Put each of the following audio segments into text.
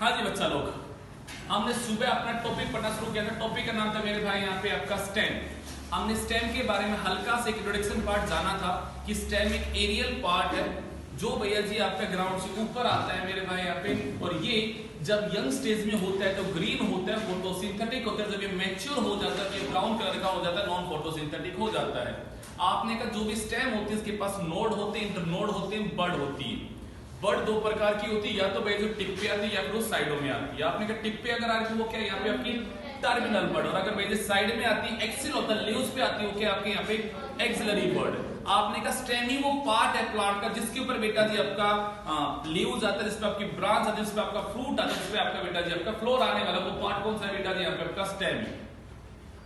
हाँ जी बच्चा लोग, हमने सुबह अपना टॉपिक पढ़ना शुरू किया था। टॉपिक का नाम था मेरे भाई यहाँ पे आपका स्टेम। हमने स्टेम के बारे में हल्का से इंट्रोडक्शन पार्ट जाना था कि स्टेम एक एरियल पार्ट है जो भैया जी आपका ग्राउंड से ऊपर आता है मेरे भाई यहाँ पे, और ये जब यंग स्टेज में होता है तो ग्रीन होता है, फोटोसिंथेटिक होता है। जब ये मैच्योर हो जाता है तो ये ब्राउन कलर का हो जाता है, नॉन फोटोसिंथेटिक हो जाता है। आपने का जो भी स्टेम होती है इसके पास नोड होते हैं, इंटरनोड होते हैं, बड होती है। बड दो प्रकार की होती है, या तो भाई जो टिप पे आती है या फिर वो साइडों में आती है। आपने कहा टिप पे अगर आ रही है वो क्या है यहाँ पे आपकी टर्मिनल बर्ड, और अगर भाई साइड में आती है एक्सिल होता है, लीव्स पे आती है वो क्या आपके यहाँ पे एक्सिलरी बर्ड। आपने कहा स्टेम ही वो पार्ट है प्लांट का जिसके ऊपर बेटा जी आपका लीव्स आता है, जिसपे आपकी ब्रांच आती है, जिसपे आपका फ्रूट आता है, जिसपे आपका बेटा जी आपका फ्लोर आने वाला, वो पार्ट कौन सा है बेटा जी यहाँ पे आपका स्टेम है।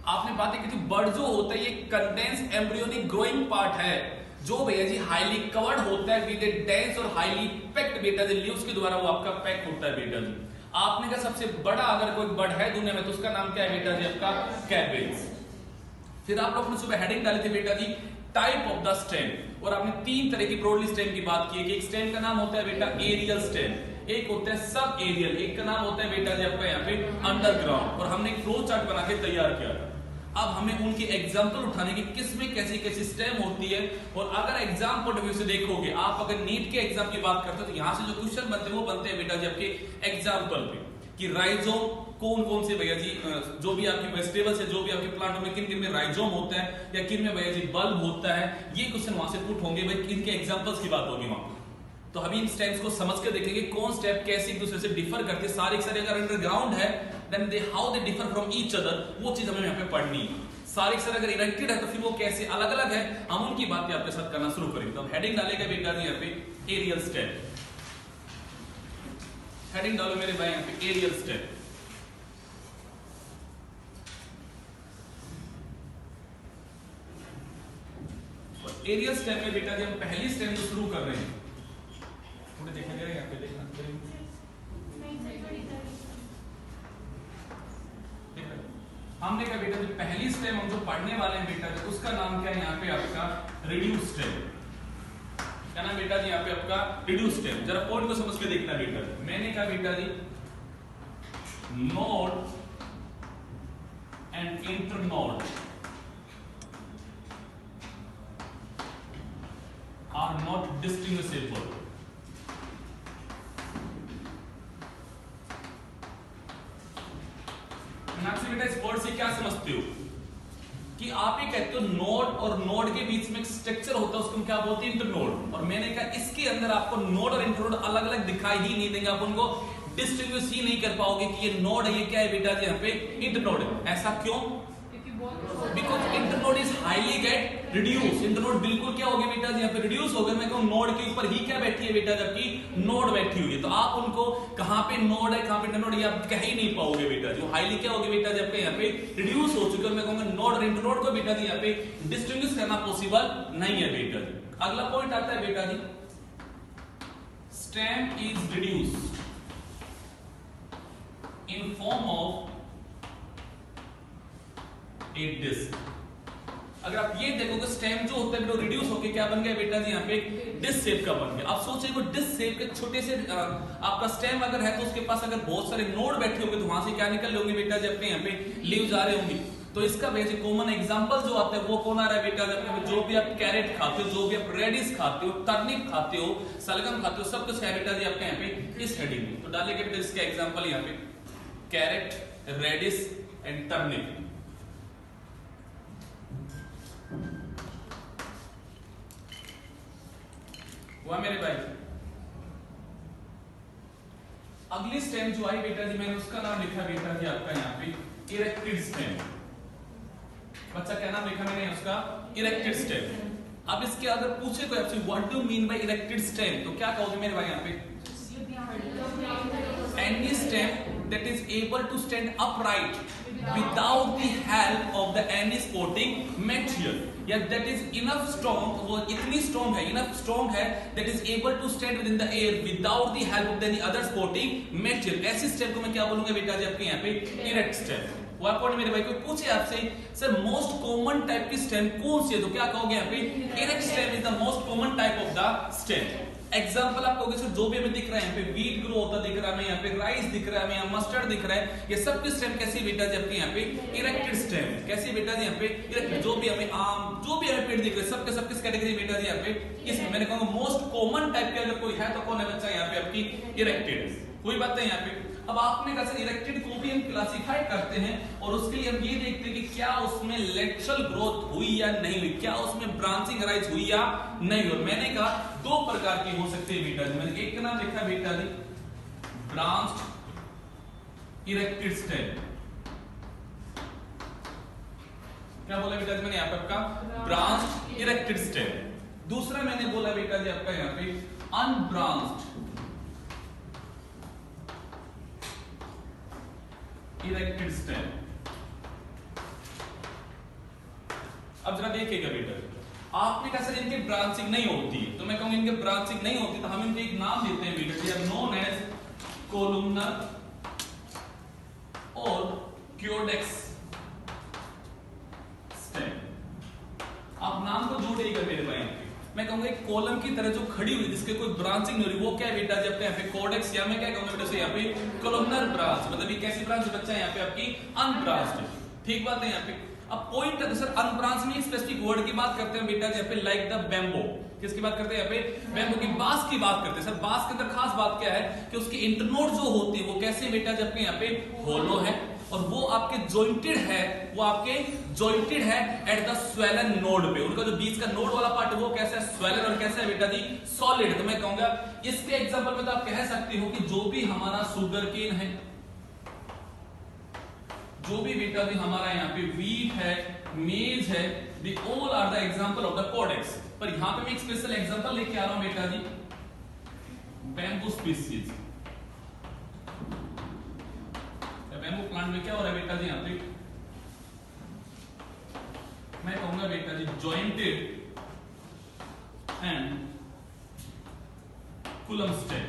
आपने बातें की थी बर्ड जो होता है ये कंडेंस एम्ब्रियोनिक ग्रोइंग पार्ट है जो भैया जी हाईली कवर्ड होता है विद ए डेंस और हाईली पैक्ड बेटा जी लीव्स के द्वारा वो आपका पैक होता है बेटा जी। आपने कहा सबसे बड़ा अगर कोई बर्ड है दुनिया में तो उसका नाम क्या है बेटा जी आपका कैबेज। फिर आप लोग ने सुबह हेडिंग डाली थी बेटा जी टाइप ऑफ द स्टेम, और आपने तीन तरह की ब्रॉडली स्टेम की बात की है कि एक स्टेम का नाम होता है बेटा एरियल स्टेम, एक होता है सब एरियल, एक का नाम होता है बेटा जी आपका यहाँ पे अंडरग्राउंड। और हमने एक फ्लो चार्ट बना के तैयार किया था। अब हमें उनके एग्जाम्पल उठाने की किसमें कैसी कैसी स्टेम होती है। और अगर एग्जाम पॉइंट ऑफ व्यू से देखोगे, आप अगर नीट के एग्जाम की बात करते हो तो यहाँ से जो क्वेश्चन बनते हैं वो बनते हैं बेटा जी आपके एग्जाम्पल पे कि राइजोम कौन कौन से भैया जी जो भी आपकी वेजिटेबल्स है, जो भी आपके प्लांटों में किन किन में राइजोम होता है या किन में भैया जी बल्ब होता है, ये क्वेश्चन वहां से पुट होंगे भाई, इनके एग्जाम्पल्स की बात होगी वहां। तो अभी इन स्टेप्स को समझ के देखेंगे कौन स्टेप कैसे एक दूसरे से डिफर करते हैं। सारे अगर अंडरग्राउंड है then they how they differ from each other, वो चीज हमें यहाँ पे पढ़नी है। सारे अगर इरेक्टेड है तो फिर वो कैसे अलग अलग है, हम उनकी बातें आपके साथ करना शुरू करेंगे। तो हेडिंग डालेगा बेटा जी यहाँ पे एरियल स्टेप। हेडिंग डालो मेरे भाई यहाँ पे एरियल स्टेप। एरियल स्टेप में बेटा जी हम पहली स्टेप जो शुरू कर रहे हैं, थोड़े देखा जाएगा यहाँ पे, देखना हमने कहा बेटा जी पहली स्टेप हम जो पढ़ने वाले हैं बेटा जी उसका नाम क्या है यहाँ पे आपका रिड्यूस स्टेप। क्या नाम बेटा जी यहाँ पे आपका रिड्यूस स्टेप। जरा पॉइंट को समझ के देखना बेटा जी। मैंने कहा बेटा जी node and internode are not distinguishable। आपसे बेटा इस वर्ड से क्या समझते हो कि आप ये कहते हो नोड और नोड के बीच में एक स्ट्रक्चर होता है उसको हम क्या बोलते हैं इंटरनोड। और मैंने कहा इसके अंदर आपको नोड और इंटरनोड अलग अलग दिखाई ही नहीं देंगे, आप उनको डिस्टिंग्विश ही नहीं कर पाओगे कि ये नोड है ये क्या है बेटा जी यहाँ पे इंटरनोड है। ऐसा क्यों? Because internode is highly get reduce. Internode बिल्कुल क्या हो गया बेटा जी यहाँ पे रिड्यूस हो गया। मैं कहूँ नोड के ऊपर ही क्या बैठी है बेटा जबकि नोड बैठी हुई है, तो आप उनको कहाँ पे नोड है कहाँ पे इंटरनोड ये आप कह ही नहीं पाओगे बेटा जी। हाईली क्या होगी बेटा जब यहाँ पे रिड्यूस हो चुके, मैं कहूँगा नोड और इंटरनोड को बेटा जी यहाँ पे डिस्टिंग्विश करना पॉसिबल नहीं है बेटा जी। अगला पॉइंट आता है बेटा जी stem is reduce in form of a disc. अगर आप ये देखोगे स्टेम जो होता है वो रिड्यूस होके क्या बन गया बेटा जी यहाँ पे डिस्क शेप का बन गया। आप सोचिए वो डिस्क शेप के छोटे से आपका स्टेम अगर है तो उसके पास अगर बहुत सारे नोड बैठे होंगे तो वहां से क्या निकल रहे होंगे बेटा जी अपने यहाँ पे लीव्स आ रहे होंगे। तो इसका वैसे कॉमन एग्जांपल जो आता है वो कौन आ रहा है बेटा जी, जो भी आप कैरेट खाते हो, जो भी आप रेडिश खाते हो, टर्निप खाते हो, सलगम खाते हो, सब कुछ है बेटा जी आपके यहाँ पे इस हेडिंग में। तो डालेंगे बेटा इसके एग्जाम्पल यहाँ पे कैरेट, रेडिश एंड टर्निप। हुआ मेरे भाई। अगली स्टेम जो आई बेटा जी मैंने उसका नाम लिखा बेटा जी आपका यहाँ पे इरेक्टेड स्टेम। बच्चा क्या नाम लिखा मैंने उसका इरेक्टेड स्टेम। अब इसके अगर पूछे कोई आपसे what do mean by erected stem तो क्या कहोगे मेरे भाई यहाँ पे any stem that is able to stand upright without the help of the any supporting material, या दैट इज इनफ स्ट्रॉन्ग, वो इतनी स्ट्रॉन्ग है, इनफ स्ट्रॉन्ग है that is able to stand within the air without the help of any other supporting material. ऐसी stem को मैं क्या बोलूंगा बेटा जी आपके यहाँ पे इरेक्ट स्टेम। वो पॉइंट मेरे भाई कोई पूछे आपसे सर मोस्ट कॉमन टाइप की स्टेम कौन सी है तो क्या कहोगे यहाँ पे erect stem is the most common type of the stem. Example आप कहोगे सर जो भी हमें दिख रहा है यहाँ पे वीट ग्रो होता दिख रहा है हमें, यहाँ पे राइस दिख रहा है हमें, यहाँ मस्टर्ड दिख रहा है, ये सब की स्टेम कैसी बेटा जी आपके यहाँ पे इरेक्टेड स्टेम है। कैसी बेटा जी यहाँ पे इरेक्टेड। जो भी हमें आम जो भी हमें पेड़ दिख रहे हैं सब के सब किस कैटेगरी बेटा जी यहाँ पे इसमें मैंने कहूंगा मोस्ट कॉमन टाइप के अगर कोई है तो कौन है बच्चा यहाँ पे आपकी इरेक्टेड। कोई बात नहीं यहाँ पे। अब आपने कहा इरेक्टेड को भी हम क्लासिफाई करते हैं और उसके लिए हम ये देखते हैं कि क्या उसमें लेटरल ग्रोथ हुई या नहीं हुई, क्या उसमें ब्रांचिंग राइज हुई या नहीं हुई। मैंने कहा दो प्रकार की हो सकती है बेटा जी। मैंने एक का नाम लिखा बेटा जी ब्रांच्ड इरेक्टेड स्टेम। क्या बोला बेटा जी मैंने यहाँ पे आपका ब्रांच्ड इरेक्टेड स्टेम। दूसरा मैंने बोला बेटा जी आपका यहाँ पे अनब्रांच्ड इरेक्टेड स्टेम। अब जरा देखिएगा बेटा, आपने कहा सर इनके ब्रांचिंग नहीं होती है, तो मैं कहूंगा इनके ब्रांचिंग नहीं होती तो हम इनके एक नाम देते हैं बेटा जी नोन एज कोलुमनर और क्योडेक्स स्टेम। आप नाम को जोड़िएगा मेरे भाई। मैं कहूंगा एक कॉलम की तरह जो खड़ी हुई जिसके कोई ब्रांचिंग नहीं हो रही वो क्या है बेटा जी आपके यहाँ पे कोडेक्स, या मैं क्या कहूंगा बेटा से यहाँ पे कोलुमनर ब्रांच। मतलब ये कैसी ब्रांच बच्चा है यहाँ पे आपकी अनब्रांच्ड। ठीक बात है यहाँ पे। अब पॉइंट है सर अनब्रांच में एक स्पेसिफिक वर्ड की बात करते हैं बेटा जी यहाँ पे लाइक द बैम्बो। किसकी बात करते हैं यहाँ पे बैम्बो की, बांस की बात करते हैं। सर बांस के अंदर खास बात क्या है कि उसकी इंटरनोड जो होती है वो कैसे बेटा जी आपके यहाँ पे होलो है और वो आपके जॉइंटेड है, वो आपके जॉइंटेड है एट द स्वेलन नोड पे। उनका जो बीच का नोड वाला पार्ट है वो कैसा है स्वेलन और कैसा है बेटा जी सॉलिड। तो मैं कहूंगा इसके एग्जांपल में तो आप कह सकते हो कि जो भी हमारा शुगर केन है, जो भी बेटा जी हमारा यहाँ पे वीट है, मेज है, they all are the example of the codex. पर यहाँ पे मैं एक स्पेशल एग्जांपल लेके आ रहा हूं बेटा जी बैम्बू स्पीसीज। बैम्बू प्लांट में क्या हो रहा है बेटा जी यहाँ पे मैं कहूंगा बेटा जी जॉइंटेड एंड कूलम स्टेम।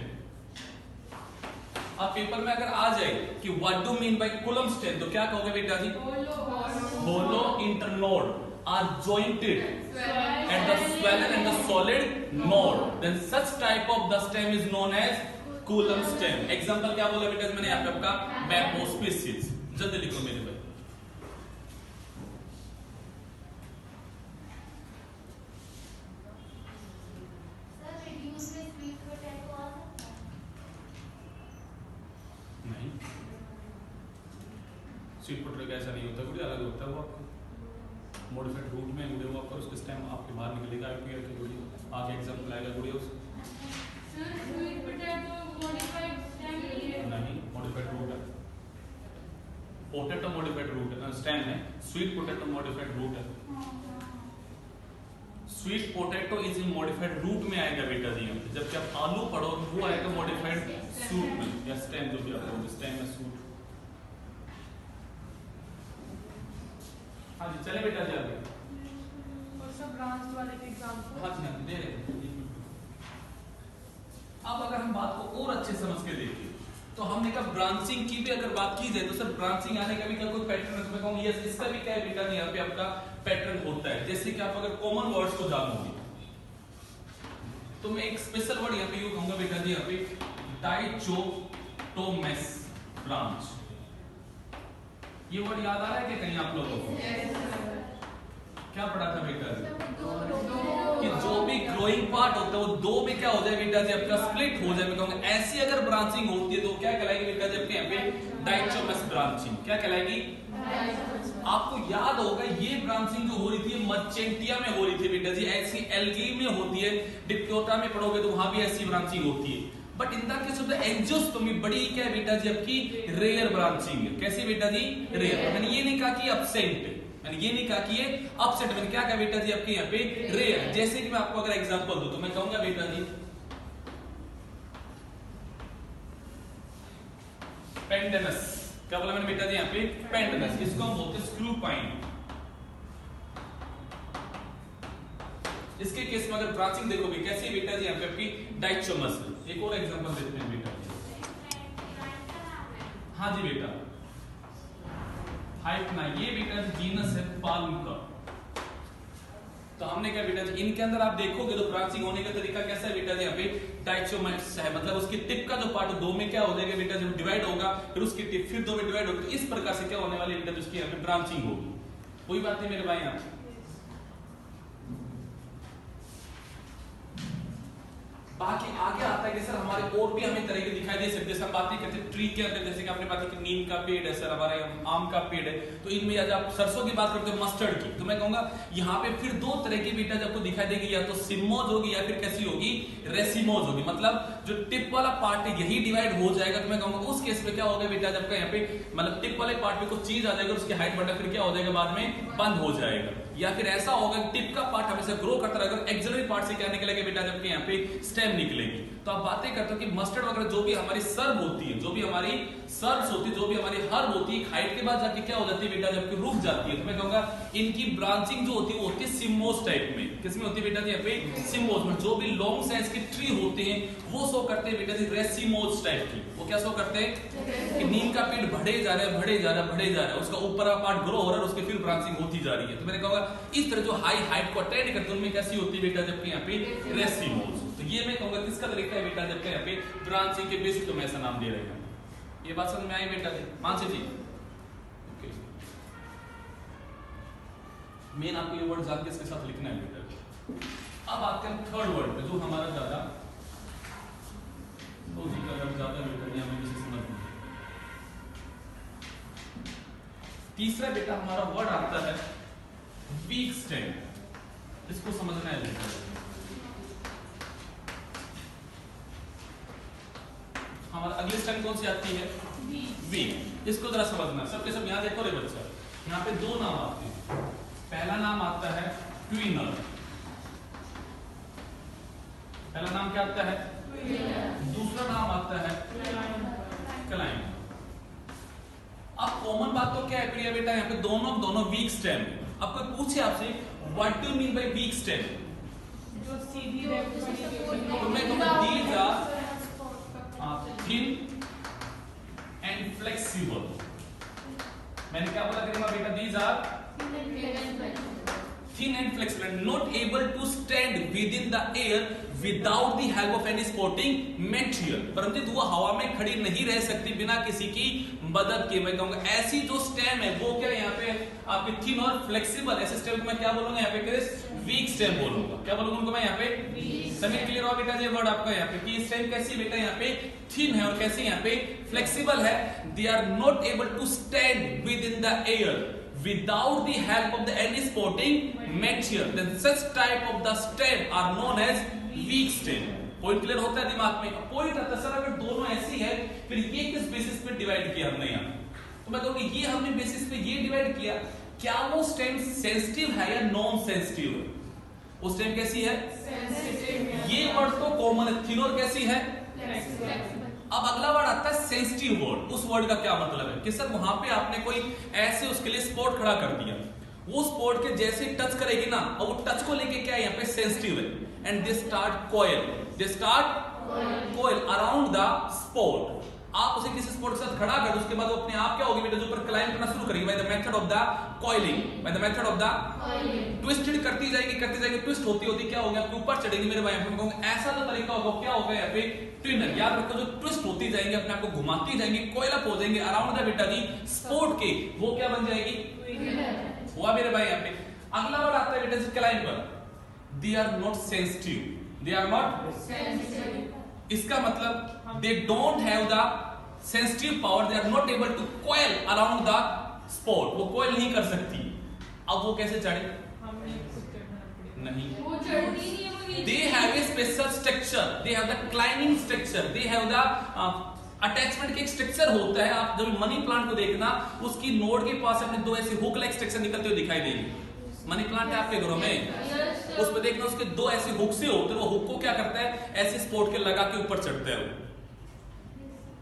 अब पेपर में अगर आ जाए कि what do mean by culm stem तो क्या कहोगे बेटा जी hollow internode are jointed at the swollen and the solid node, then such type of the stem is known as coulomb stem. Example क्या बोला बेटा मैंने यहाँ पे आपका बैम्बू स्पीसीज। जल्दी लिखो मेरे भाई। नहीं स्वीट पोटैटो का ऐसा नहीं होता, कुछ अलग होता है वो आपको मॉडिफाइड रूट में गुड़े हुआ पर उसके स्टेम आपके बाहर निकलेगा आईपीआर की गुड़ी आगे एग्जांपल आएगा गुड़िया उस स्वीट पोटैटो मॉडिफाइड स्टेम नहीं मॉडिफाइड रूट है। पोटैटो मॉडिफाइड रूट है स्टेम है, स्वीट पोटैटो मॉडिफाइड रूट है। Sweet potato is in modified root में आएगा बेटा जी, जबकि आप आलू पढ़ो वो आएगा मॉडिफाइड सूट में या स्टेम जो भी आप बोलोगे स्टेम में सूट। हाँ जी चले बेटा जी आगे और सब ब्रांच वाले के एग्जांपल। हाँ जी दे रहे हैं। अब अगर हम बात को और अच्छे समझ के देखें तो हमने कहा ब्रांचिंग की भी अगर बात की जाए तो सर ब्रांचिंग आने का भी क्या कोई पैटर्न है? तो मैं कहूंगा यस इसका भी क्या है बेटा जी यहाँ पे आपका पैटर्न होता है। जैसे कि आप अगर कॉमन वर्ड्स को जानोगे तो मैं एक स्पेशल वर्ड यहाँ पे यूज कहूंगा बेटा जी यहाँ पे डाइचोटोमस ब्रांच। ये वर्ड याद आ रहा है कि कहीं आप लोगों को क्या पढ़ा था बेटा जी कि जो भी ग्रोइंग पार्ट होता है वो दो में क्या हो जाए बेटा जी आपका स्प्लिट हो जाए। मैं कहूंगा ऐसी अगर ब्रांचिंग होती है तो क्या कहलाएगी बेटा जी आपके यहाँ पे डाइचोटोमस ब्रांचिंग। क्या कहलाएगी? आपको याद होगा ये ब्रांचिंग जो हो रही थी मर्चेंटिया में हो रही थी बेटा जी, ऐसी एल्गी में होती है। डिप्लोटा में पढ़ोगे तो वहां भी ऐसी ब्रांचिंग होती है। But in the case of the angiospermae बड़ी क्या है बेटा जी आपकी रेयर ब्रांचिंग है। कैसी बेटा जी? रेयर। मैंने ये नहीं कहा कि एब्सेंट, मैंने ये नहीं कहा कि ये अपसेट, मैंने क्या कहा बेटा जी आपके यहाँ पे रेयर। जैसे कि मैं आपको अगर एग्जांपल दूं तो मैं कहूंगा बेटा जी पेंडेनस। क्या बोला मैंने बेटा जी यहाँ पे पेंडेनस, इसको हम बोलते हैं स्क्रू पाइन। इसके केस में अगर ब्रांचिंग देखोगे कैसी है बेटा जी यहाँ पे आपकी डाइचोटोमस। एक और एग्जांपल देते हैं बेटा जी। हाँ जी बेटा हाइपना, ये बेटा जीनस है पाल्म का। तो हमने क्या बेटा जी इनके अंदर आप देखोगे तो ब्रांचिंग होने का तरीका कैसा है बेटा जी यहाँ पे डाइचोमर्स है, मतलब उसकी टिप का जो पार्ट दो में क्या हो जाएगा बेटा, जब डिवाइड होगा फिर उसकी टिप फिर दो में डिवाइड होगी, तो इस प्रकार से क्या होने वाली बेटा, जिसकी यहाँ पे ब्रांचिंग होगी। कोई बात नहीं मेरे भाई यहाँ बाकी आगे आता है कि सर हमारे और भी हमें तरह के दिखाई दे सकते हैं। हम बात नहीं करते ट्री के अंदर, जैसे कि आपने बात की नीम का पेड़ है सर, हमारे आम का पेड़ है, तो इनमें आज आप सरसों की बात करते हो, मस्टर्ड की, तो मैं कहूंगा यहाँ पे फिर दो तरह की बेटा जब आपको दिखाई देगी, या तो सिमोज होगी या फिर कैसी होगी, रेसिमोज होगी। मतलब जो टिप वाला पार्ट है यही डिवाइड हो जाएगा, तो मैं कहूंगा उस केस में क्या होगा बेटा, जब यहाँ पे मतलब टिप वाले पार्ट में कुछ चीज आ जाएगा, उसकी हाइट बढ़ा फिर क्या हो जाएगा, बाद में बंद हो जाएगा। या फिर ऐसा होगा टिप का पार्ट हमेशा ग्रो करता रहेगा, एक्सिलरी पार्ट से क्या निकलेगा बेटा, जबकि यहाँ पे स्टेम निकलेगी। तो आप बातें करते हो कि मस्टर्ड वगैरह जो भी हमारी सर्व होती है, जो भी हमारी सर्व्स होती है, जो भी हमारी हर्ब होती है, हाइट के बाद जाके क्या हो जाती है बेटा, जबकि रुक जाती है। तो मैं कहूंगा इनकी ब्रांचिंग जो होती है वो होती है सिमोस टाइप में। किसमें होती है बेटा जी, यहाँ पे सिमोस में। जो भी लॉन्ग साइज के ट्री होते हैं वो शो करते हैं बेटा जी रेसिमोस टाइप की। वो क्या शो करते हैं कि नीम का पेड़ बढ़े जा रहा है, बढ़े जा रहा है, बढ़े जा रहा है, उसका ऊपर का पार्ट ग्रो हो रहा है, उसके फिर ब्रांचिंग होती जा रही है। तो मैंने कहूंगा इस तरह जो हाई हाइट को अटेंड करते हैं उनमें कैसी होती है बेटा, जबकि यहाँ पे रेसिमोस। तो ये मैं कहूंगा किसका तरीका है बेटा, जबकि यहाँ पे ब्रांचिंग के बेसिस तो मैं ऐसा नाम दे रहे हैं। ये बात समझ में आई बेटा जी, मानसी जी? ओके, मेन आपको ये वर्ड जान के इसके साथ लिखना है बेटा। अब आते हैं थर्ड वर्ड पे, जो हमारा ज्यादा तो जी का ज्यादा बेटा यहाँ पे किसी समझ नहीं। तीसरा बेटा हमारा वर्ड आता है वीक स्टेम, इसको समझना है बेटा। हमारा अगली स्टेम कौन सी आती है, वीक। इसको जरा समझना, सबके सब यहाँ देखो रे बच्चा, यहाँ पे दो नाम आते हैं। पहला नाम आता है ट्विनर, पहला नाम क्या आता है, दूसरा नाम आता है क्लाइंब। अब कॉमन बात तो क्या है प्रिया बेटा, यहाँ पे दोनों वीक स्टेम। अब कोई पूछे आपसे what do you mean by weak stem, जो सीधी रेखा तो मैं कहूंगा these are thin and flexible। मैंने क्या बोला करेंगे बेटा, these are thin and flexible and not able to stand within the air without the help of any supporting material। परंतु वो हवा में खड़ी नहीं रह सकती बिना किसी की मदद के। मैं कहूंगा ऐसी जो स्टेम है वो क्या यहाँ पे आपके थिन और फ्लेक्सिबल, ऐसे स्टेम को मैं क्या बोलूंगा यहाँ पे, क्रिस वीक स्टेम बोलूंगा। क्या बोलूंगा उनको मैं यहाँ पे, सभी क्लियर हुआ बेटा ये वर्ड आपका यहाँ पे कि स्टेम कैसी बेटा, यहाँ पे थिन है और कैसी यहाँ पे फ्लेक्सिबल है। They are not able to stand within the air without the help of the any supporting material, then such type of the stem are known as weak stem। Point clear होता है दिमाग में? Point आता है sir अगर दोनों ऐसी है फिर ये किस बेसिस पे डिवाइड किया हमने यहाँ, तो मैं कहूँगी ये हमने बेसिस पे ये डिवाइड किया, क्या वो स्टेम सेंसिटिव है या नॉन सेंसिटिव है? वो स्टेम कैसी है, सेंसिटिव। ये वर्ड तो कॉमन है, थिन और कैसी है, फ्लेक्सिबल। अब अगला वर्ड आता है सेंसिटिव वर्ड। उस वर्ड का क्या मतलब है कि सर वहां पे आपने कोई ऐसे उसके लिए स्पॉट खड़ा कर दिया, वो स्पॉट के जैसे टच करेगी ना और वो टच को लेके क्या है यहाँ पे सेंसिटिव है, and they start coil around the spot. आप उसे किसी स्पॉट के साथ खड़ा कर, उसके बाद वो अपने आप क्या होगी बेटा, जो ऊपर क्लाइंब करना शुरू करेगी by the method of the coiling, by the method of the twisted करती जाएगी, ट्विस्ट होती होती क्या होगा आपके ऊपर चढ़ेगी मेरे भाई। हम कहूंगा ऐसा जो तरीका होगा क्या होगा यहाँ पे ट्विनर। याद रखो जो ट्विस्ट होती जाएंगे, अपने आप को घुमाती जाएंगे, कॉइल अप हो जाएंगे अराउंड द बेटा जी स्पॉट के, वो क्या बन जाएगी, हुआ मेरे भाई यहाँ पे। अगला वर्ड आता है बेटा जी climber. They are not sensitive, they are not sensitive. इसका मतलब they don't have the sensitive power, they are not able to coil around the spot, वो कॉइल नहीं कर सकती। अब वो कैसे चढ़े, नहीं, वो जरूरी नहीं है वो नीचे। they have a special structure, they have the climbing structure, they have the attachment के एक स्ट्रक्चर होता है। आप जब मनी प्लांट को देखना उसकी नोड के पास अपने दो ऐसे हुक लाइक स्ट्रक्चर निकलते हुए दिखाई देंगे। मनी प्लांट है आपके घरों में, उस पर देखना उसके दो ऐसे हुक से होते हैं, वो हुक को क्या करता है ऐसे स्पोर्ट के लगा के ऊपर चढ़ते हैं।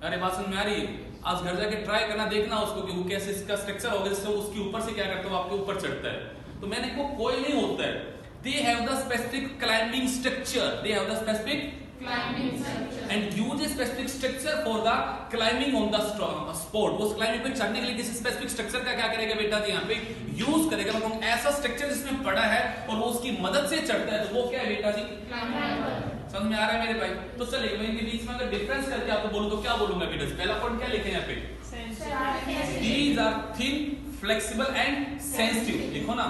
अरे बात समझ में आ रही है? आज घर जाके ट्राई करना, देखना उसको कि वो कैसे इसका स्ट्रक्चर होगा जिससे उसके ऊपर से क्या करता है वो आपके ऊपर चढ़ता है। तो मैंने को कोई नहीं होता है, they have the specific climbing structure, they have the specific Climbing structure. And use a specific structure for the climbing on the sport. उस क्लाइंबिंग पे चढ़ने के लिए किसी स्पेसिफिक स्ट्रक्चर का क्या करेगा बेटा जी यहाँ पे यूज करेगा। मतलब ऐसा स्ट्रक्चर जिसमें पड़ा है और वो उसकी मदद से चढ़ता है, तो वो क्या है बेटा जी? समझ में आ रहा है मेरे भाई? तो चलिए मैं इनके बीच में अगर डिफरेंस करके आपको बोलूं तो क्या बोलूंगा बेटा? पहला पॉइंट क्या लिखे यहाँ पे? These are thin, flexible and sensitive। लिखो ना,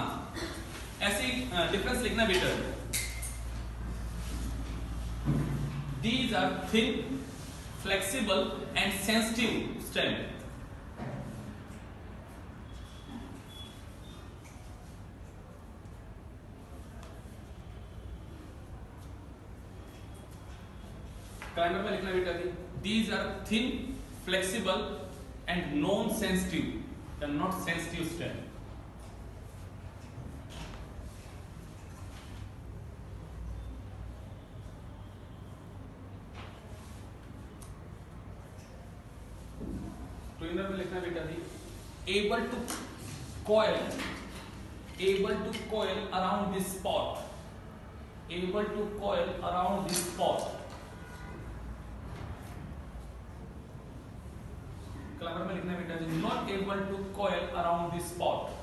ऐसे डिफरेंस लिखना बेटा। These are thin, flexible and sensitive stem। Climber में लिखना बेटा जी, these are thin, flexible and non-sensitive, they are not sensitive stem। ट्विनर में लिखना बेटा जी, able to coil around this spot, able to coil around this spot। Climber में लिखना बेटा जी, not able to coil around this spot।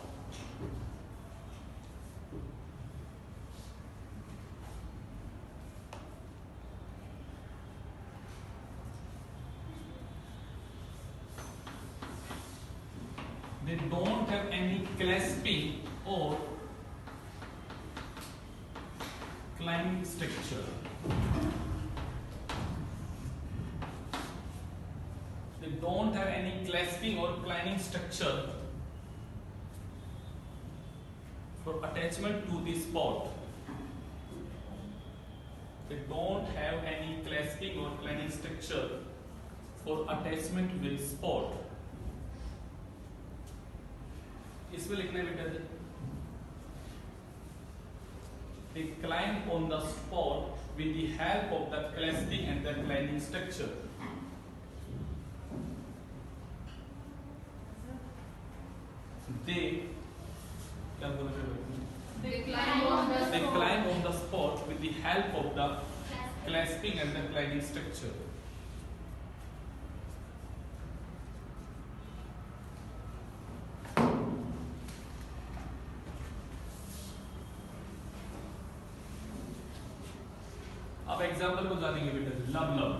They don't have any clasping or climbing structure। They don't have any clasping or climbing structure for attachment to the spot। They don't have any clasping or climbing structure for attachment with spot। इसमें लिखना है बेटा जी, they climb on the spot with the help of the clasping and the climbing structure। They क्या बोल रहे हो? They climb on the They spot. climb on the spot with the help of the clasping and the climbing structure। अब example को जानेंगे बेटा जी, लब लब।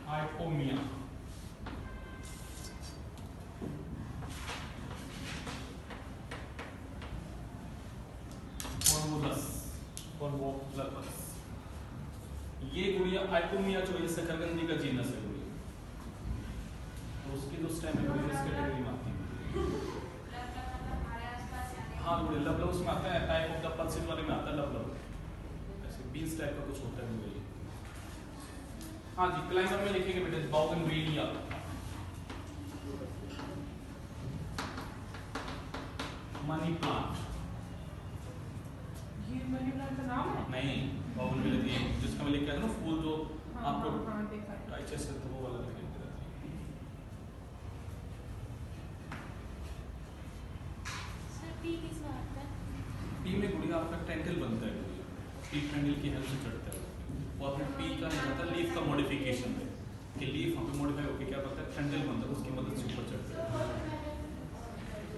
हाइपोमिया, फॉर्मुलस, ये गुड़िया हाइपोमिया जो है शकरकंदी का जीनस है गुड़िया, तो उसकी जो स्टेम है गुड़िया इस कैटेगरी में आती है। हाँ गुड़िया लब लब उसमें आता है, टाइप ऑफ द पल्सिन वाले में आता है लब लब, ऐसे बीन्स टाइप का कुछ होता है गुड़िया। हाँ जी, क्लाइंबर में लिखेंगे बेटे बाउगनविलिया, मनी प्लांट। ये मनी प्लांट का नाम है? नहीं, बाउगनविलिया जिसका मैं लिख रहा था ना फूल जो आपको हाँ देखा है। डाइजेस्ट करते वो वाला लिखेंगे। पी में गुड़िया आपका टेंटल बनता है गुड़िया, पी टेंटल की हेल्प से चढ़ता है, और फिर पी का नहीं होता लीफ का मॉडिफिकेशन है कि लीफ वहाँ पे मॉडिफाई होकर क्या करता है टेंटल बनता है, उसकी मदद से ऊपर चढ़ता है।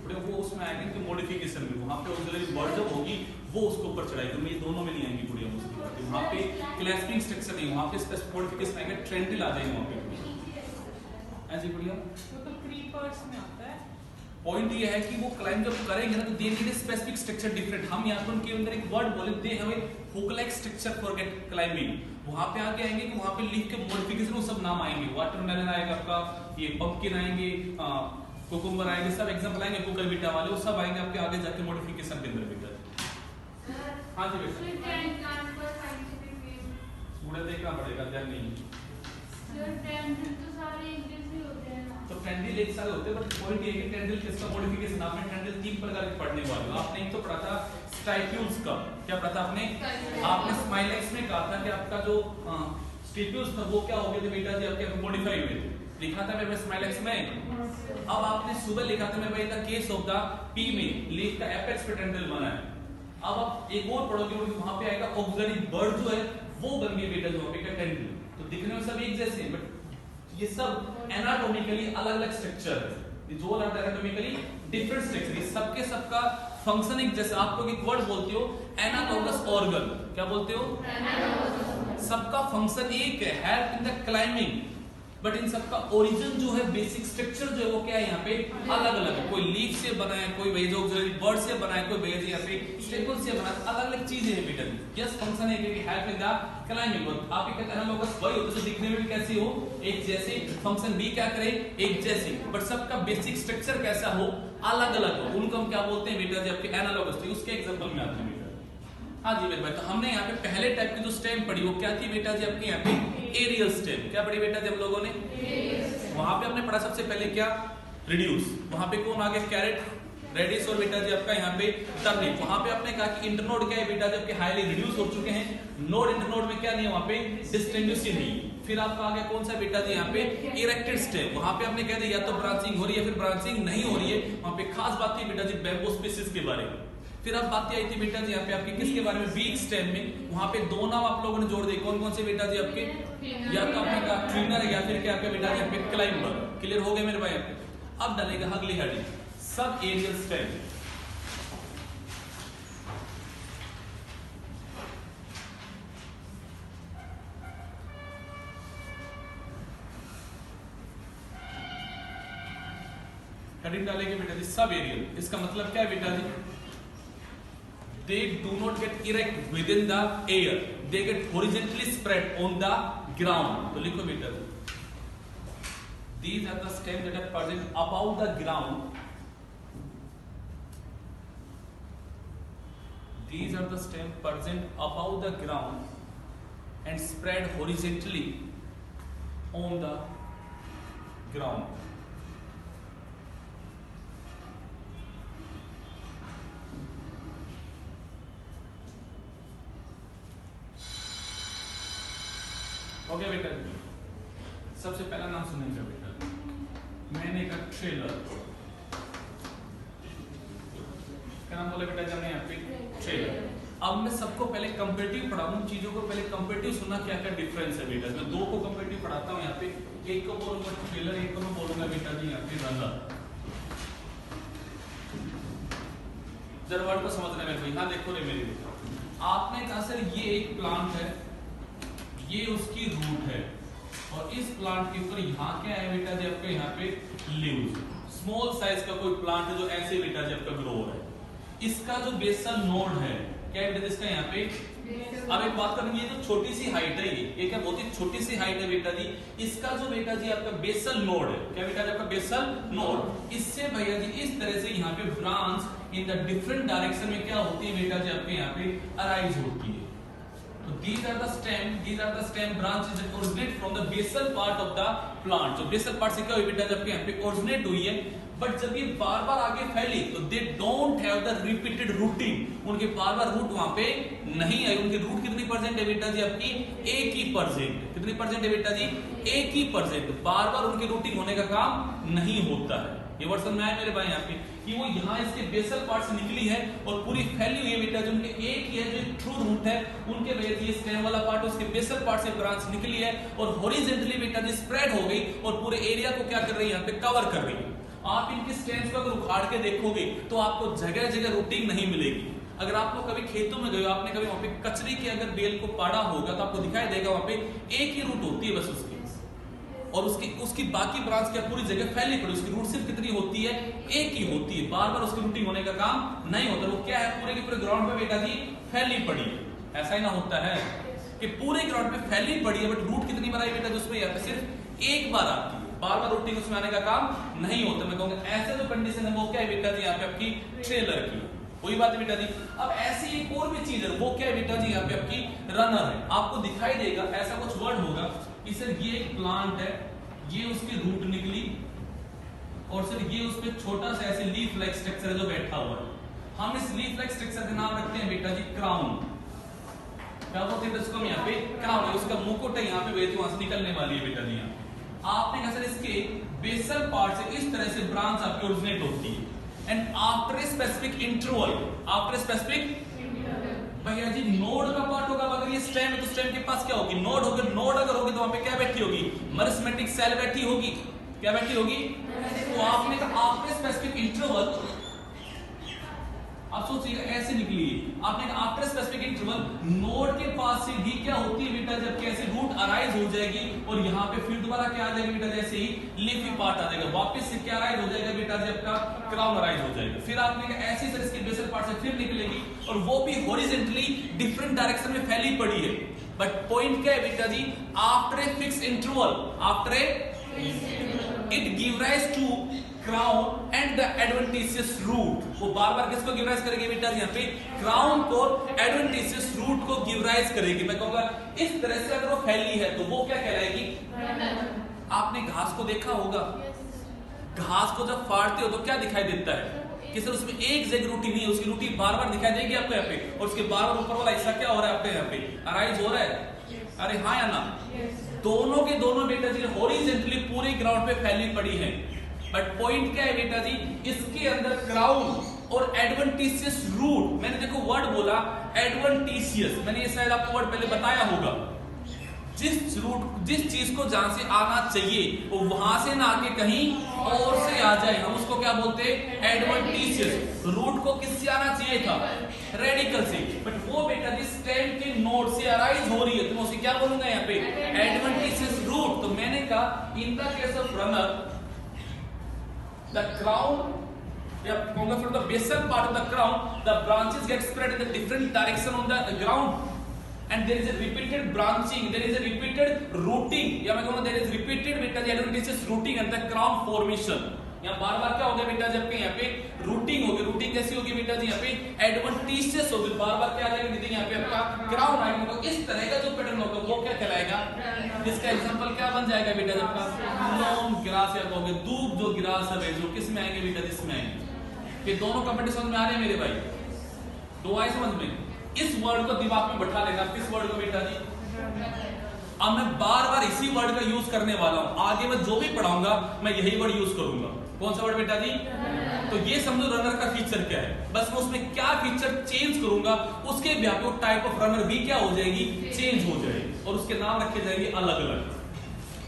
बड़े वो उसमें आएंगे कि मॉडिफिकेशन में वहाँ पे ऑक्सिलरी वर्ड जब होगी वो उसको ऊपर चढ़ाएगी, तो ये दोनों में नहीं आएंगी गुड़िया उसकी बात है। वहाँ पे क्लैस्पिंग स्ट्रक्चर नहीं, वहाँ पे स्पेसिफिक मॉडिफिकेशन आएगा, टेंटल आ जाएगी वहाँ पे ऐसी गुड़िया। वो तो क्रीपर्स में आता है। पॉइंट ये है कि वो क्लाइंब जब करेंगे ना तो they need specific structure different. हम यहाँ पर उनके अंदर एक वर्ड बोले they have a hook like structure for get climbing, वहां पे आगे आएंगे कि वहां पे लीफ के मॉडिफिकेशन वो सब नाम आएंगे, वाटरमेलन आएगा आपका, ये पंपकिन आएंगे, कुकुम्बर आएंगे, सब एग्जांपल आएंगे, कुकरबिटा वाले वो सब आएंगे आपके आगे जाके मॉडिफिकेशन के अंदर बेटा। हां जी बेटा, पूरा देखना पड़ेगा, ध्यान नहीं तो टेंडल एक साल होते हैं, बट पॉइंट ये है कि टेंडल किसका मॉडिफिकेशन, आपने टेंडल तीन प्रकार के पढ़ने वाले हो। आपने एक तो पढ़ा था स्टाइप्यूल्स का, क्या पढ़ा था आपने स्माइलेक्स में कहा था कि आपका जो स्टिप्यूल्स था वो क्या हो गए थे बेटा जी आपके मॉडिफाई हुए थे। लिखा था मेरे स्माइलेक्स में। अब आपने सुबह लिखा था मेरे भाई the case of the P में लीफ का एपेक्स पे टेंड्रिल बना है। अब आप एक और पढ़ोगे वहां पे आएगा ऑक्सिलरी बर्ड जो है वो बन गई बेटा जो वहां पे का टेंड्रिल। तो दिखने में सब एक जैसे हैं बट ये सब एनाटॉमिकली अलग-अलग स्ट्रक्चर है। जो अलग एनाटॉमिकली डिफरेंट स्ट्रक्चर है। सबके सबका फंक्शन एक जैसे आप लोग एक वर्ड बोलते हो एनालॉगस ऑर्गन। क्या बोलते हो? एनालॉगस। सबका फंक्शन एक है, help in the climbing, but in सबका ओरिजिन जो है बेसिक स्ट्रक्चर जो है वो क्या है यहाँ पे अलग अलग है। कोई लीफ से बना है, कोई वेज ऑक्सिलरी बर्ड से बना है, कोई वेज यहाँ पे स्टेपल से बना है। अलग अलग चीजें हैं बेटा। यस फंक्शन है कि हेल्प इन द क्लाइंबिंग। आप ये कहते हैं एनालॉगस वही होता है दिखने में भी कैसी हो एक जैसे, फंक्शन भी क्या करे एक जैसे, बट सबका बेसिक स्ट्रक्चर कैसा हो अलग अलग हो। उनको हम क्या बोलते हैं बेटा जी आपके एनालॉगस। तो उसके एग्जांपल में आते हैं बेटा। हाँ जी मेरे भाई, तो हमने यहाँ पे पहले टाइप की जो स्टेम पढ़ी वो क्या थी बेटा जी आपके यहाँ पे एरियल स्टेम। क्या पढ़ी बेटा जी हम लोगों ने? वहां पे हमने पढ़ा सबसे पहले क्या रिड्यूस। वहां पे कौन आ गया? कैरेट, रेडिस और बेटा जी आपका यहाँ पे टर्निप। वहां पे आपने कहा कि इंटरनोड क्या है बेटा जी आपके हाईली रिड्यूस हो चुके हैं। नोड इंटरनोड में क्या नहीं है वहां पे डिस्टिंग्विश नहीं। फिर आपका आ गया कौन सा बेटा जी यहाँ पे इरेक्टेड स्टेम। वहां पे आपने कह दिया या तो ब्रांचिंग हो रही है फिर ब्रांचिंग नहीं हो रही है। वहां पे खास बात थी बेटा जी बैम्बू स्पीसीज के बारे में। फिर अब बात आई थी बेटा जी यहाँ पे आपके किसके बारे में? वीक स्टेम में। वहां पे दो नाम आप लोगों ने जोड़ दिए। कौन कौन से बेटा जी आपके? या तो आपने कहा ट्रिनर है या फिर क्या आपके बेटा जी यहाँ पे क्लाइंबर। क्लियर हो गए मेरे भाई? अब डालेगा अगली heading sub aerial stem. Heading डालेंगे बेटा जी सब एरियल। इसका मतलब क्या है बेटा जी? They do not get erect within the air. They get horizontally spread on the ground. तो लिखो बेटा, these are the stems that are present above the ground. These are the stems present above the ground and spread horizontally on the ground. हो गया बेटा? सबसे पहला नाम सुनेंगे बेटा, मैंने कहा ट्रेलर। क्या नाम बोला बेटा जी हमने यहाँ पे? ट्रेलर। अब मैं सबको पहले कंपेरेटिव पढ़ाऊं चीजों को। पहले कंपेरेटिव सुनना क्या क्या डिफरेंस है बेटा। मैं दो को कंपेरेटिव पढ़ाता हूँ यहाँ पे। एक को बोलूंगा ट्रेलर, एक को मैं बोलूंगा बेटा जी यहाँ पे रनर। जरा वर्ड को समझना है भाई। हाँ देखो रे मेरे बेटा, आपने कहा सर ये एक प्लांट है, ये उसकी रूट है और इस प्लांट के ऊपर यहाँ क्या है बेटा जी आपके यहाँ पे लीव्स। स्मॉल साइज का कोई प्लांट है जो ऐसे बेटा जी आपका ग्रो है। इसका जो बेसल नोड है क्या है बेटा इसका यहाँ पे? अब एक बात करेंगे, ये जो छोटी सी हाइट है ये क्या बहुत ही छोटी सी हाइट है बेटा जी। इसका जो बेटा जी आपका बेसल नोड है क्या बेटा जी आपका बेसल नोड, इससे भैया जी इस तरह से यहाँ पे branch in the different direction में क्या होती है बेटा जी आपके यहाँ पे अराइज होती है। So these are the stem branches that originate from the basal part of the plant. जो basal part से क्या हुई बेटा जब यहाँ पे originate हुई है, बट जब ये बार बार आगे फैली तो they don't have the repeated rooting. उनके बार बार रूट वहां पे नहीं आई। उनकी रूट कितनी परसेंट है बेटा जी आपकी? 1%। कितनी परसेंट है बेटा जी? 1%। बार बार उनकी रूटिंग होने का काम नहीं होता है। ये वर्ड समझ में आया मेरे भाई यहाँ पे कि वो यहाँ इसके बेसल पार्ट से निकली है और पूरी फैली हुई है बेटा जो उनके एक ही है जो ट्रू रूट है। उनके वजह से ये स्टेम वाला पार्ट उसके बेसल पार्ट से ब्रांच निकली है और हॉरिजॉन्टली बेटा जी स्प्रेड हो गई और पूरे एरिया को क्या कर रही है यहाँ पे कवर कर रही है। आप इनके स्टेम्स को अगर उखाड़ के देखोगे तो आपको जगह जगह रूटिंग नहीं मिलेगी। अगर आप लोग कभी खेतों में गए हो, आपने कभी वहां पे कचरे की अगर बेल को पाड़ा होगा तो आपको दिखाई देगा वहां पे एक ही रूट होती है बस उसकी, और उसकी बाकी ब्रांच क्या पूरी जगह फैली पड़ी। उसकी रूट सिर्फ कितनी होती है? एक ही होती है। बार बार उसकी रूटिंग होने का काम नहीं होता। वो क्या है पूरे के पूरे ग्राउंड पे बेटा जी फैली पड़ी है। ऐसा ही ना होता है कि पूरे ग्राउंड पे फैली पड़ी है बट रूट कितनी बनाई बेटा जी उसमें यहाँ पे सिर्फ एक बार आती है। बार बार रूटिंग उसमें आने का काम नहीं होता। मैं कहूंगा ऐसे जो कंडीशन है वो क्या है बेटा जी यहाँ पे आपकी ट्रेलर की। वही बात है बेटा जी। अब ऐसी एक और भी चीज है, वो क्या है बेटा जी यहाँ पे आपकी रनर है। आपको दिखाई देगा ऐसा कुछ वर्ड होगा कि सर ये एक प्लांट है, ये उसकी रूट निकली और सर ये उसपे छोटा सा ऐसे लीफ लाइक स्ट्रक्चर है जो बैठा हुआ है। हम इस लीफ लाइक स्ट्रक्चर का नाम रखते हैं बेटा जी क्राउन। क्या बोलते हैं इसको हम यहाँ पे क्राउन है, उसका मुकुट है यहाँ पे वेद वहां से निकलने वाली है बेटा जी। यहाँ आपने कहा सर इसके बेसल पार्ट से इस तरह से ब्रांच आपकी ओरिजिनेट होती है and after a specific interval, after specific भैया जी नोड का पार्ट होगा। अगर ये स्टेम है तो स्टेम के पास क्या होगी, नोड होगी। नोड अगर होगी तो वहां पे क्या बैठी होगी, मेरिस्टेमेटिक सेल बैठी होगी। क्या बैठी होगी? तो आपने कहा आफ्टर स्पेसिफिक इंटरवल, आप सोचिए ऐसे निकली, आपने कहा आफ्टर स्पेसिफिक इंटरवल नोड के पास से भी क्या होती है बेटा, जब कैसे रूट अराइज हो जाएगी और यहाँ पे फिर दोबारा क्या आ जाएगा बेटा, जैसे ही लीफी पार्ट आ जाएगा वापस से क्या अराइज हो जाएगा बेटा जी, आपका क्राउन अराइज हो जाएगा। फिर आपने कहा ऐसी सर इसके बेसल पार्ट से फिर निकलेगी और वो भी हॉरिजॉन्टली डिफरेंट डायरेक्शन में फैली पड़ी है। बट पॉइंट क्या है बेटा जी, after a fix interval, after a it give rise to crown and the adventitious root. वो बार बार किसको गिव राइज करेगी बेटा जी, यहाँ पे क्राउन को एडवेंटिशियस रूट को गिव राइज करेगी। मैं कहूंगा इस तरह से अगर वो फैली है तो वो क्या कहलाएगी? आपने घास को देखा होगा, घास को जब फाड़ते हो तो क्या दिखाई देता है कि सर उसमें एक जगह रूटी नहीं है, उसकी रूटी बार बार दिखाई देगी आपको यहाँ पे, और उसके बार बार ऊपर वाला हिस्सा क्या हो रहा है आपके यहाँ पे, अराइज हो रहा है। अरे हाँ या ना? दोनों के दोनों बेटा जी हॉरिजॉन्टली पूरे ग्राउंड पे फैली पड़ी है। बट पॉइंट क्या है बेटा जी, इसके अंदर क्राउन और एडवेंटिशियस रूट, मैंने देखो वर्ड बोला एडवेंटिशियस, मैंने ये शायद आपको वर्ड पहले बताया होगा। जिस रूट, जिस चीज को जहां से आना चाहिए वो वहां से ना आके कहीं और से आ जाए, हम उसको क्या बोलते हैं? एडवेंटिशियस। रूट को किससे आना चाहिए था? रेडिकल से। बट वो बेटा जी स्टेम के नोड से अराइज हो रही है, तो मैं उसे क्या बोलूंगा यहाँ पे? Adventitious root. तो मैंने कहा in the case of runner the crown, from the basal part of the crown, the branches get spread in the different direction on the ground, and there is a repeated branching, there is a repeated rooting, या मैं कहूँगा there is repeated बेटा जी adventitious rooting and the crown formation। यहाँ बार बार क्या होगा बेटा, जबकि यहाँ पे रूटिंग होगी, रूटिंग कैसी होगी बेटा जी, यहाँ पे एडवेंटिशियस होगी, बार बार क्या आ जाएगा यहाँ पे आपका क्राउन आएगा। तो इस तरह का जो पैटर्न होगा वो क्या कहलाएगा? इसका एग्जांपल क्या बन जाएगा बेटा, जब का लॉन ग्रास या कहोगे दूब जो ग्रास है जो किस में आएंगे बेटा, जिसमें आएंगे। ये दोनों कंपटीशन समझ में आ रहे हैं मेरे भाई? दो आए समझ में? इस वर्ड को दिमाग में बैठा लेना। किस वर्ड को बेटा जी? अब मैं बार बार इसी वर्ड का यूज करने वाला हूं, आगे मैं जो भी पढ़ाऊंगा मैं यही वर्ड यूज करूंगा। कौन सा वर्ड बेटा जी? तो ये समझो रनर का फीचर क्या है, बस मैं उसमें क्या फीचर चेंज करूंगा उसके ब्याह पे टाइप ऑफ रनर भी क्या हो जाएगी, चेंज हो जाएगी, और उसके नाम रखे जाएंगे अलग अलग।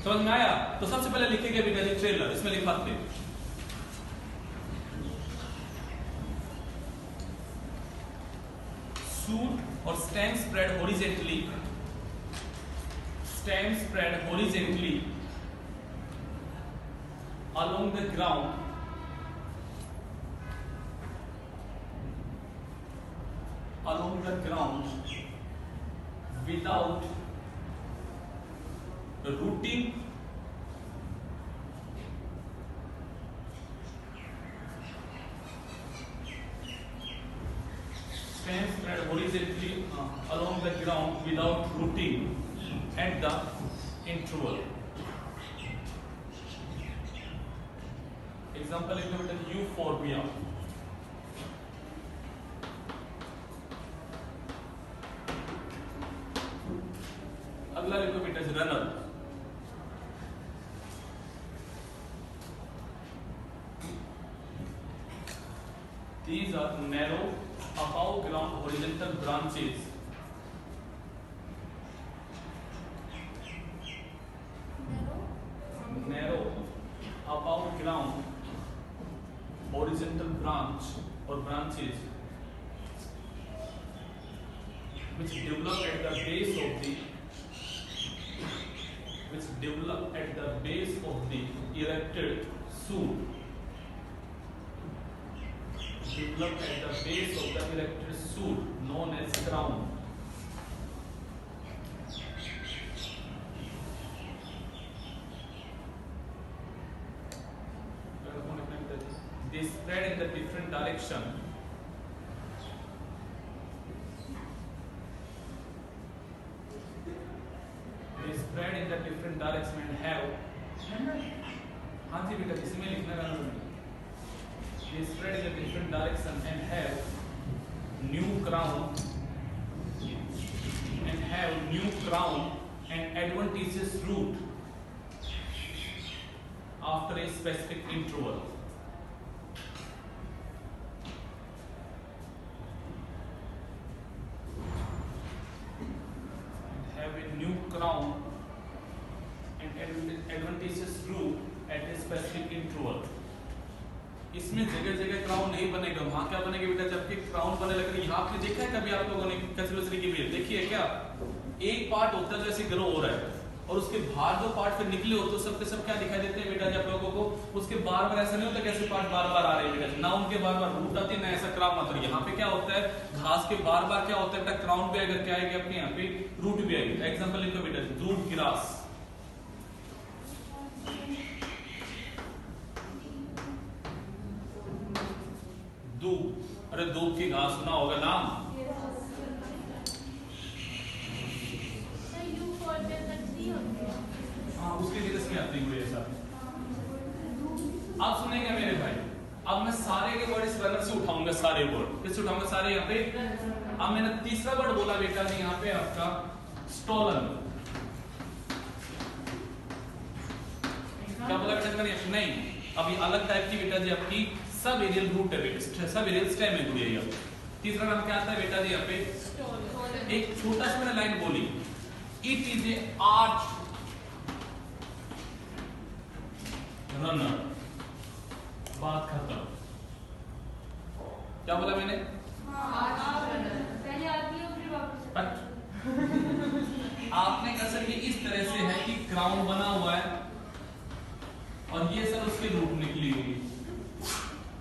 समझ में आया? तो सबसे पहले लिखेंगे बेटा जी ट्रेलर, इसमें लिखाते हैं सूट और stem spread horizontally, stem spread horizontally along the ground without rooting stem spread horizontally along the ground without rooting at the interval। Example लिखो बेटा यूफोर्बिया। अगला लिखो बेटा runner. These are narrow above ground horizontal branches horizontal branch or branches which develop at the base of the erected shoot, known as crown। They spread in the different direction and have, हाँ जी बेटा इसमें लिखना है, they spread in the different direction and have new crown and have new crown and adventitious root after a specific interval. Have a new crown and adventitious root at a specific interval. इसमें जगह जगह crown नहीं बनेगा, वहां क्या बनेगा बेटा, जबकि क्राउन बने लगेगा। यहाँ पे देखा है कभी आप लोगों ने कैसे की वीडियो देखी है क्या? एक पार्ट होता है जो ऐसे ग्रो हो रहा है और उसके बाहर जो पार्ट फिर निकले होते हैं सबके सब क्या दिखाई देते हैं बेटा जी आप लोगों को? उसके बार बार ऐसा नहीं होता कैसे पार्ट बार बार आ रहे हैं बेटा, ना उनके बार बार रूट आती है ना ऐसा क्राउन आता है। यहाँ पे क्या होता है, घास के बार बार क्या होता है बेटा, क्राउन भी आएगा, क्या आएगी अपने यहाँ पे रूट भी आएगी। एग्जाम्पल लिखो बेटा, दूब ग्रास, दूब, अरे दूब की घास सुना होगा नाम? हाँ, उसके लिए इसमें आती हुई ऐसा। आप सुनेंगे मेरे भाई, अब मैं सारे के वर्ड इस रनर से उठाऊंगा, सारे वर्ड किससे उठाऊंगा, सारे यहाँ पे। अब मैंने तीसरा वर्ड बोला बेटा जी यहाँ पे आपका स्टोलन। क्या बोला बेटा? नहीं, अभी अलग टाइप की बेटा जी आपकी सब एरियल रूट है बेटा, सब एरियल स्टेम है गुड़िया। तीसरा नाम क्या आता है बेटा जी यहाँ पे? एक छोटा सा मैंने लाइन बोली, it is A arch runner, बात खत्म। क्या बोला मैंने? आपने कहा सर ये इस तरह से है कि क्राउन बना हुआ है और ये सर उसकी रूट निकली हुई,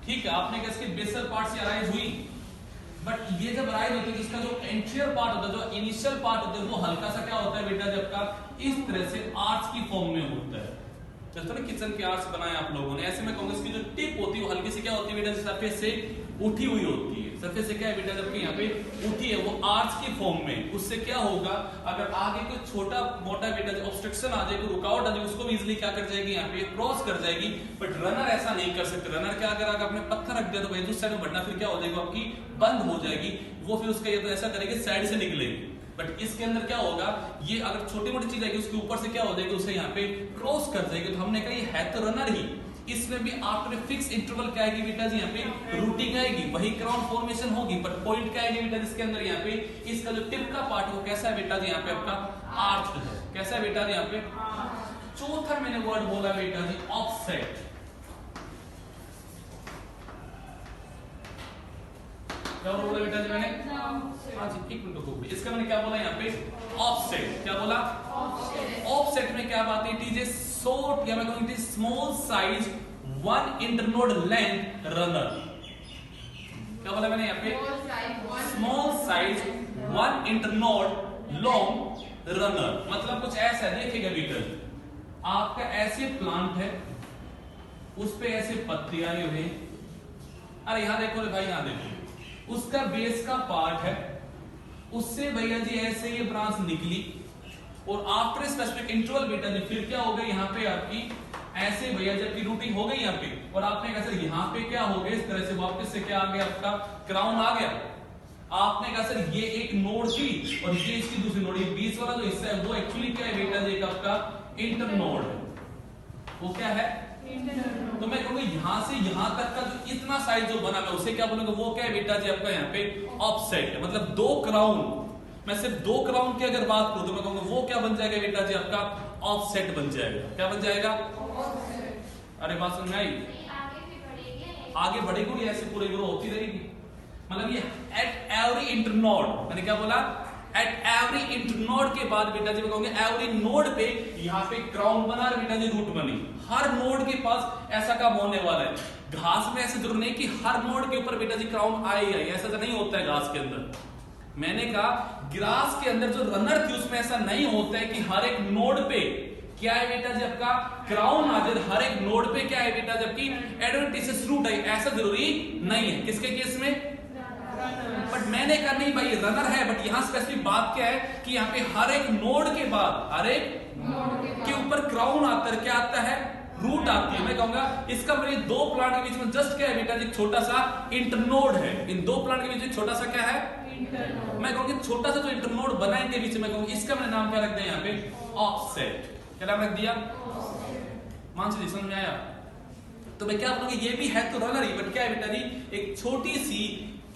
ठीक है। आपने कहा इसके बेसल पार्ट से अराइज हुई, बट ये जब अराइज होती है इसका जो एंटीरियर पार्ट होता है, जो इनिशियल पार्ट होता है, वो हल्का सा क्या होता है बेटा जब का इस तरह से आर्च की फॉर्म में होता है। जैसे ना किचन के आर्च बनाए आप लोगों ने, ऐसे में कहूंगा इसकी जो टिप होती है वो हल्की सी क्या होती है बेटा, सरफेस से उठी हुई होती है। सरफेस से क्या है बेटा, जबकि यहाँ पे उठी है वो आर्च की फॉर्म में। उससे क्या होगा, अगर आगे कोई छोटा मोटा बेटा ऑब्स्ट्रक्शन आ जाए, कोई रुकावट आ जाए, उसको भी इजीली क्या कर जाएगी, यहाँ पे क्रॉस कर जाएगी। बट रनर ऐसा नहीं कर सकते। रनर क्या, अगर आपने पत्थर रख दिया तो भाई दूसरी साइड में बढ़ना फिर क्या हो जाएगा, आपकी बंद हो जाएगी वो, फिर उसका ये तो ऐसा करेगी साइड से निकलेगी। बट इसके अंदर क्या होगा, ये अगर छोटी मोटी चीज आएगी उसके ऊपर से क्या हो जाएगी, उसे यहाँ पे क्रॉस कर जाएगी। तो हमने कहा ये है तो रनर ही, इसमें भी आफ्टर फिक्स इंटरवल क्या आएगी बेटा जी यहाँ पे रूटिंग आएगी, वही क्राउन फॉर्मेशन होगी। बट पॉइंट क्या आएगी बेटा जिसके अंदर यहाँ पे इसका जो टिप का पार्ट वो कैसा है बेटा जी यहाँ पे आपका आर्च है। कैसा है बेटा जी यहाँ पे? चौथा मैंने वर्ड बोला बेटा जी ऑफसेट। क्या बोला बेटा जी मैंने? हाँ जी, एक मिनट रुको। इसका मैंने क्या बोला यहाँ पे? ऑफसेट। क्या बोला? ऑफसेट में क्या बात है? इट इज ए शॉर्ट या मैं कहूँ it is small size one internode length runner. क्या बोला मैंने यहाँ पे? Small size one internode long runner. मतलब कुछ ऐसा देखिएगा बेटा, आपका ऐसे प्लांट है, उस पे ऐसे पत्ते आए हुए हैं। अरे यहां देखो रे भाई, यहां देखो, उसका बेस का पार्ट है, उससे भैया जी ऐसे ये ब्रांच निकली और आफ्टर स्पेसिफिक इंटरवल बेटा जी फिर क्या हो गई यहाँ पे आपकी ऐसे भैया जबकि रूटिंग हो गई यहाँ पे, और आपने कहा सर यहाँ पे क्या हो गया, इस तरह से वापस से क्या आ गया, आपका क्राउन आ गया। आपने कहा सर ये एक नोड थी और ये इसकी दूसरी नोड, ये बीच वाला जो हिस्सा है वो एक्चुअली क्या है बेटा जी, एक आपका इंटरनोड है। वो क्या है? तो मैं कहूंगा यहां से यहां तक का जो इतना साइज जो बना, मैं उसे क्या बोलूंगा, वो क्या है बेटा जी आपका यहाँ पे ऑफसेट है। मतलब दो क्राउन, मैं सिर्फ दो क्राउन की अगर बात करूं तो मैं कहूंगा वो क्या बन जाएगा बेटा जी आपका ऑफसेट बन जाएगा। क्या बन जाएगा? अरे बात समझ में आई? आगे बढ़ेगी ऐसे पूरी ग्रो होती रहेगी। मतलब ये एट एवरी इंटरनोड, मैंने क्या बोला, एट एवरी इंटरनोड के बाद बेटा जी मैं कहूंगा एवरी नोड पे यहाँ पे क्राउन बना बेटा जी रूट बनी। हर नोड के पास ऐसा काम होने वाला है। घास में ऐसे जरूर नहीं कि हर नोड के ऊपर बेटा जी क्राउन आए, ऐसा तो नहीं होता है घास के अंदर। मैंने कहा ग्रास के अंदर जो रनर थी उसमें ऐसा नहीं होता है कि हर एक नोड पे क्या है बेटा जी आपका क्राउन आ जाए, हर एक नोड पे क्या है बेटा जबकि एडवेंटिशियस रूट है, ऐसा जरूरी नहीं है। किसके केस में? बट मैंने कहा नहीं भाई रनर है, बट यहां स्पेसिफिक बात क्या है कि यहाँ पे हर एक नोड के बाद हर एक के ऊपर क्राउन आता है। क्या आता है? रूट आती है। मैं कहूंगा इसका मतलब ये दो प्लांट के बीच में जस्ट क्या है बेटा जी, छोटा सा इंटरनोड है। इन दो प्लांट के बीच में छोटा सा क्या है, इंटरनोड। मैं कहूंगा छोटा सा जो इंटरनोड बना इनके बीच में, कहूंगा इसका मैंने नाम क्या रख दिया यहाँ पे, ऑफसेट। क्या नाम रख दिया, मानसी जी, समझ में आया? तो मैं क्या बोलूंगा, ये भी है तो रनर ही, बट क्या है बेटा जी, एक छोटी सी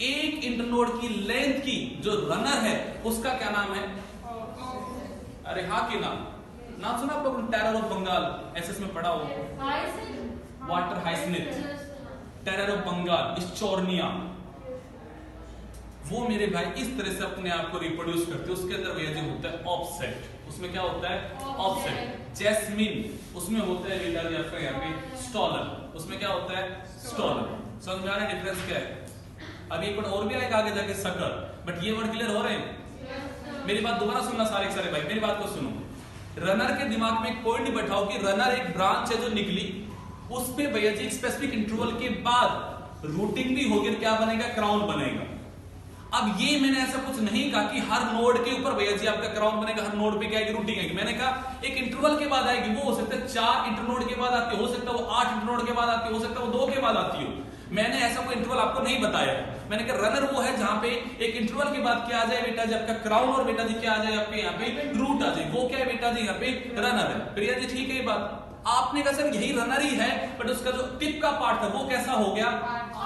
एक इंटरनोड की लेंथ की जो रनर है उसका क्या नाम है, अरे हाँ के नाम सुना आप लोगों ने, टेरर ऑफ बंगाल, एसएस में पढ़ा हो, वाटर हाइसिनिथ, टेरर ऑफ बंगाल, स्चोर्निया, वो मेरे भाई इस तरह से अपने आप को रिप्रोड्यूस करते हैं। उसके अंदर भैया जी होता है ऑफसेट, उसमें क्या होता है ऑफसेट। जैस्मिन, उसमें होता है बेटा जी आपका यहाँ पे स्टॉलर, उसमें क्या होता है स्टॉलर। समझ में आ रहा है डिफरेंस क्या है? अभी एक वर्ड और भी आएगा आगे जाके, सकर, बट ये वर्ड क्लियर हो रहे हैं? मेरी बात दोबारा सुनना सारे के सारे भाई, मेरी बात को सुनो। रनर के दिमाग में एक पॉइंट बैठाओ कि रनर एक ब्रांच है जो निकली, उस पे भैया जी एक स्पेसिफिक इंटरवल के बाद रूटिंग भी होगी, क्या बनेगा, क्राउन बनेगा। अब ये मैंने ऐसा कुछ नहीं कहा कि हर नोड के ऊपर भैया जी आपका क्राउन बनेगा, हर नोड पे क्या आएगी, रूटिंग आएगी। मैंने कहा एक इंटरवल के बाद आएगी, वो हो सकता है 4 इंटरनोड के बाद आती हो सकता है वो 8 इंटरनोड के बाद आती हो सकता है वो 2 के बाद आती हो। मैंने ऐसा कोई इंटरवल आपको नहीं बताया। मैंने कहा रनर वो है जहां पे एक इंटरवल के बाद क्या आ जाए बेटा जी, आपका क्राउन, और बेटा जी क्या आ जाए आपके यहाँ पे रूट आ जाए, वो क्या है बेटा जी यहाँ पे रनर है। प्रिया जी ठीक है ये बात? आपने कहा सर यही रनर ही है, बट उसका जो टिप का पार्ट था वो कैसा हो गया,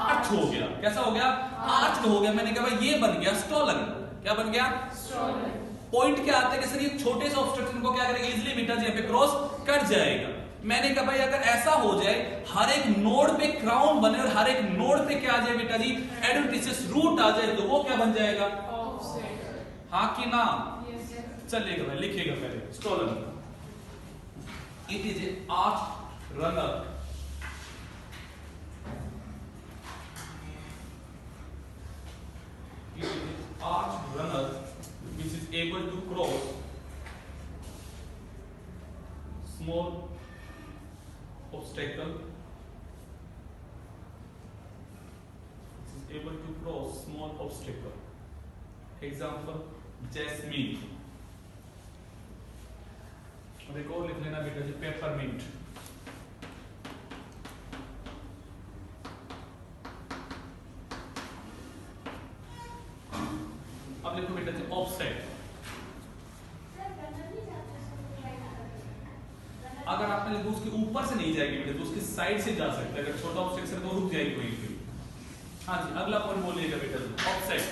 आर्च हो गया। कैसा हो गया, आर्च हो गया। मैंने कहा भाई ये बन गया स्टॉलन। क्या बन गया, स्टॉलन। पॉइंट क्या आता है कि सर ये छोटे से ऑब्स्ट्रक्शन को क्या करेगा, इजीली बेटा जी यहाँ पे क्रॉस कर जाएगा। मैंने कहा भाई अगर ऐसा हो जाए, हर एक नोड पे क्राउन बने और हर एक नोड पे क्या आ जाए बेटा जी, एडवेंटिशियस रूट आ जाए, तो वो क्या बन जाएगा, ऑफसेट। हाँ कि ना? चलेगा भाई, लिखिएगा पहले stolen. It is an arch runner. It is an arch runner which is able to cross small obstacle. It is able to cross small obstacle. Example: jasmine. और एक और लिख लेना बेटा जी, पेपरमिंट। अब लिखो बेटा जी ऑफसेट। अगर आपने लिखो उसके ऊपर से नहीं जाएगी बेटा, तो उसके साइड से जा सकते हैं। अगर छोटा ऑब्स्टेकल है तो रुक जाएगी वहीं पे। हाँ जी, अगला पॉइंट बोलिएगा बेटा जी, offset.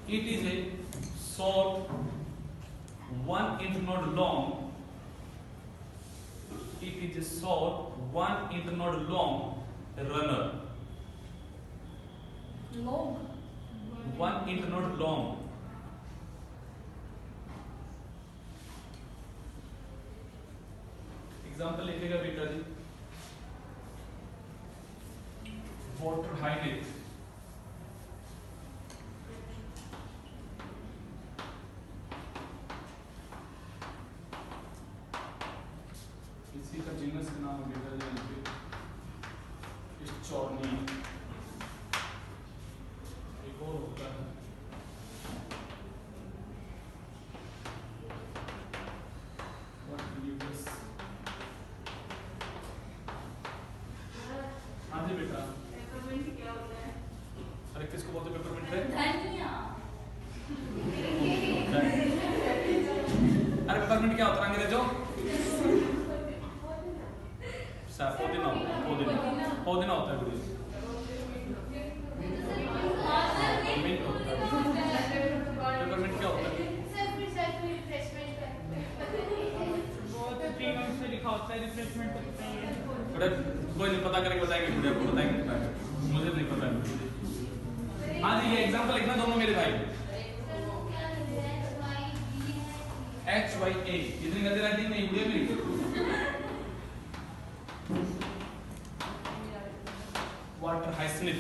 It is a short 1 internode long. It is a short 1 internode long runner. Long. 1 internode long. Example लिखेगा बेटा जी, वाटर हाइनेथ। इसी का जीनस का नाम है बेटा जी स्चोर्निया। एक और होता है हाँ जी बेटा, पेपरमिंट क्या होता है? अरे किसको बोलते पेपरमिंट है? धनिया। अरे पेपरमिंट क्या होता है अंग्रेजों? पुदीना होता है गुरु। मिंट होता है। पेपरमिंट क्या होता है? बहुत प्रीमियम से लिखा होता है, रिफ्रेशमेंट होता है। बड़ा कोई नहीं, पता करके बताएंगे, मुझे आपको बताएंगे, मुझे नहीं पता है। हाँ जी, ये एग्जांपल लिखना दोनों मेरे भाई। HYA इतनी गंदी राइटिंग नहीं हुई मेरी। वाटर हाइसिनिथ।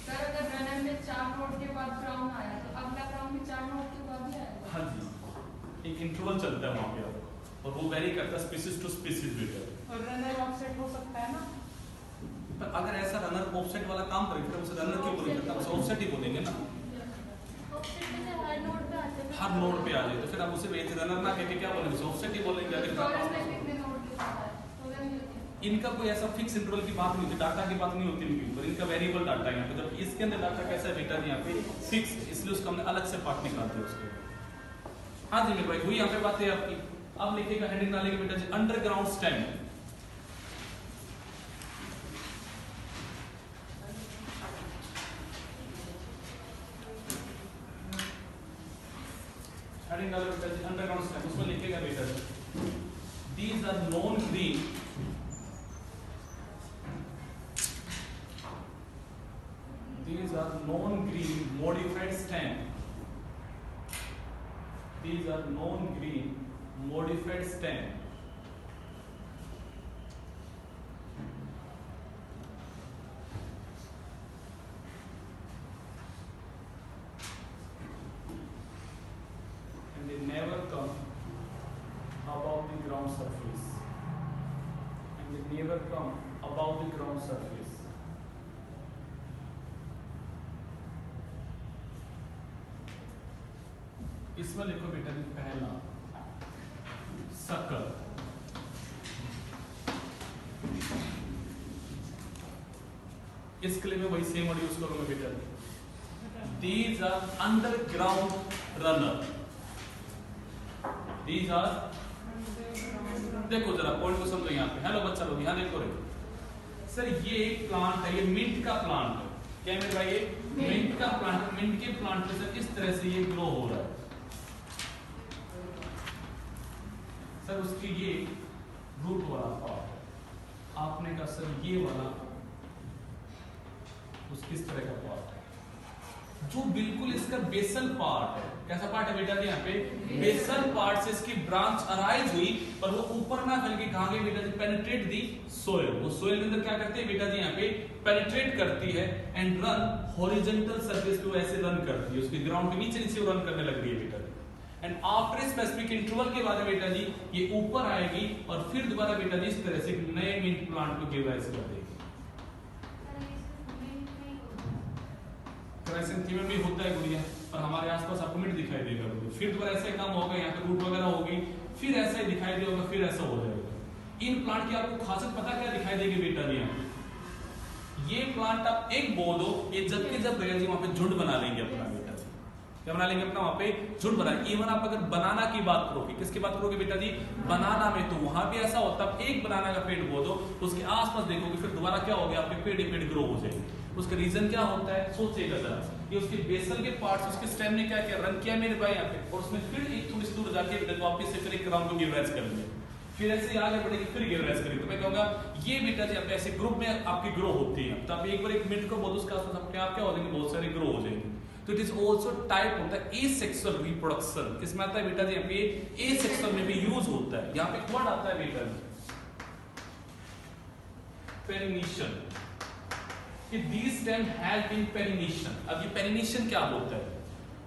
सर अगर रनर में 4 नोड के बाद क्राउन आया तो अगला क्राउन भी 4 नोड के बाद ही आएगा। हाँ जी, एक इंटरवल चलता है वहां पे और वो वेरी करता है स्पीशीज टू स्पीशीज बेटा। और रनर ऑफसेट हो सकता है ना? पर अगर ऐसा रनर ऑफसेट वाला काम करे फिर उसे रनर क्यों बोलेंगे, तब उसे ऑफसेट ही बोलेंगे ना। हर नोड पे आ जाए तो फिर आप उसे रनर ना कहके क्या बोलेंगे, ऑफसेट ही बोलेंगे। अगर इनका कोई ऐसा फिक्स इंटरवल की बात नहीं होती, डाटा की बात नहीं होती इनके ऊपर, इनका वेरिएबल डाटा है यहाँ पे। जब इसके अंदर डाटा कैसा है बेटा जी यहाँ पे फिक्स, इसलिए उसका हमने अलग से पार्ट निकालते हैं उसके। हाँ जी मेरे भाई हुई यहाँ पे बात है आपकी। अब लिखेगा हेडिंग डालेंगे बेटा जी अंडरग्राउंड स्टेम। हेडिंग डालेंगे बेटा जी अंडरग्राउंड स्टेम, उसमें लिखेगा बेटा जी these are known green modified stem. These are known green modified stem. And they never come above the ground surface. And they never come above the ground surface. इसमें लिखो बेटा जी पहला सक्कर, इसके लिए मैं वही सेम वर्ड यूज करूंगा बेटा जी। These are underground runner. These are, देखो जरा पॉइंट को समझो यहाँ पे। हेलो बच्चा लोग यहाँ देखो रे सर, ये एक प्लांट है, ये मिंट का प्लांट है। क्या मेरे भाई ये मिंट का प्लांट है। मिंट के प्लांट पे सर इस तरह से ये ग्रो हो रहा है सर, उसकी ये रूट वाला पार्ट है। आपने कहा सर ये वाला उसकी इस तरह का पार्ट है जो बिल्कुल इसका बेसल पार्ट है। कैसा पार्ट है बेटा जी यहाँ पे बेसल पार्ट से इसकी ब्रांच अराइज हुई, पर वो ऊपर ना फैल के कहां गई बेटा जी पेनिट्रेट दी सोइल। वो सोइल के अंदर क्या करती है बेटा जी यहाँ पे पेनिट्रेट करती है एंड रन हॉरिजॉन्टल सरफेस पे ऐसे रन करती है, उसकी ग्राउंड के नीचे नीचे रन करने लग रही है बेटा जी। एंड आफ्टर स्पेसिफिक इंटरवल के बाद बेटा जी ये ऊपर आएगी और फिर दोबारा बेटा जी इस तरह से नए मिंट प्लांट को गिव राइज कर देगी। क्राइसेंथेमम में भी होता है गुड़िया, पर हमारे आसपास आपको मिंट दिखाई देगा। फिर दोबारा ऐसे काम होगा, यहाँ पे रूट वगैरह होगी, फिर ऐसा ही दिखाई देगा, फिर ऐसा हो जाएगा। इन प्लांट की आपको खासियत पता क्या दिखाई देगी बेटा जी यहाँ पे, ये प्लांट आप एक बो दो, ये जबकि जब भैया जी वहां पे झुंड बना लेंगे अपना बेटा जी। क्या बना लेंगे अपना वहां पे झुंड बना। इवन आप अगर बनाना की बात करोगे, किसकी बात करोगे बेटा जी बनाना में, तो वहां भी ऐसा होता है एक बनाना का पेड़ बो दो, उसके आसपास देखोगे फिर दोबारा क्या हो गया आपके पेड़ ही पेड़ ग्रो हो जाएंगे। उसका रीजन क्या होता है सोचिएगा जरा, कि उसके बेसल के पार्ट्स उसके स्टेम ने क्या क्या रन किया मेरे भाई यहाँ पे, और उसमें फिर एक थोड़ी सी दूर जाके वापस से फिर एक राउंड को गिव राइज कर लिया, फिर ऐसे आगे बढ़ेगी फिर गिव राइज करेगी। तो मैं कहूंगा ये बेटा जी ऐसे ग्रुप में आपकी ग्रो होती है। तो आप एक बार एक मिनट को बोलो उसके आसपास अपने आप क्या हो जाएंगे बहुत सारे ग्रो हो जाएंगे। तो इट इज ऑल्सो टाइप होता है एसेक्सुअल रिप्रोडक्शन। किसमें आता है बेटा जी यहाँ पे एसेक्सुअल में भी यूज होता है। यहाँ पे वर्ड आता है बेटा जी पेरिनीशन, कि these stem have been पेरिनीशन। अब ये पेरिनीशन क्या होता है,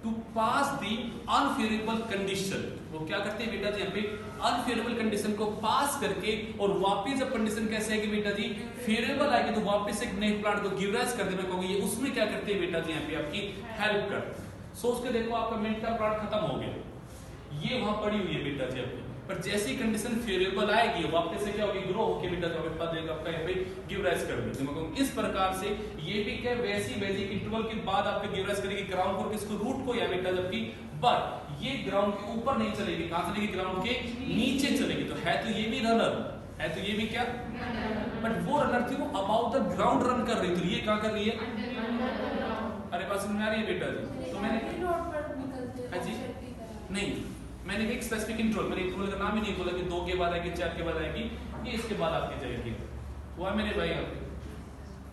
to pass the unfavourable condition. वो क्या करते हैं बेटा जी यहाँ पे अनफेवरेबल कंडीशन को पास करके, और वापस जब कंडीशन कैसे है कि बेटा जी फेवरेबल आएगी तो वापस एक नए प्लांट को गिव राइज कर देना कहोगे, ये उसमें क्या करते हैं बेटा जी यहाँ पे आपकी हेल्प करते हैं। सोच के देखो आपका मिंट का प्लांट खत्म हो गया, ये वहां पड़ी हुई है बेटा जी आपकी, पर जैसी कंडीशन फेवरेबल आएगी वापस से क्या होगी ग्रो होके बेटा जो आपका देगा आपका यहाँ पे गिव राइज कर देगा। इस प्रकार से ये भी क्या वैसी बेसिक इंटरवल के बाद आपके गिव राइज करेगी ग्राउंड को, किसको रूट को या बेटा जबकि, बट ये ग्राउंड के ऊपर नहीं चलेगी, कहां चलेगी ग्राउंड के नीचे चलेगी। तो है तो ये भी रनर है, तो ये भी क्या, बट वो रनर थी वो अबाउट द ग्राउंड रन कर रही थी, ये कहां कर रही है, अरे बात समझ में आ रही है बेटा जी। तो मैंने जी नहीं, मैंने एक स्पेसिफिक इंटरवल, मैंने इंटरवल का नाम ही नहीं बोला कि 2 के बाद आएगी 4 के बाद आएगी, ये इसके बाद आपकी जाएगी। हुआ मेरे भाई यहाँ पे,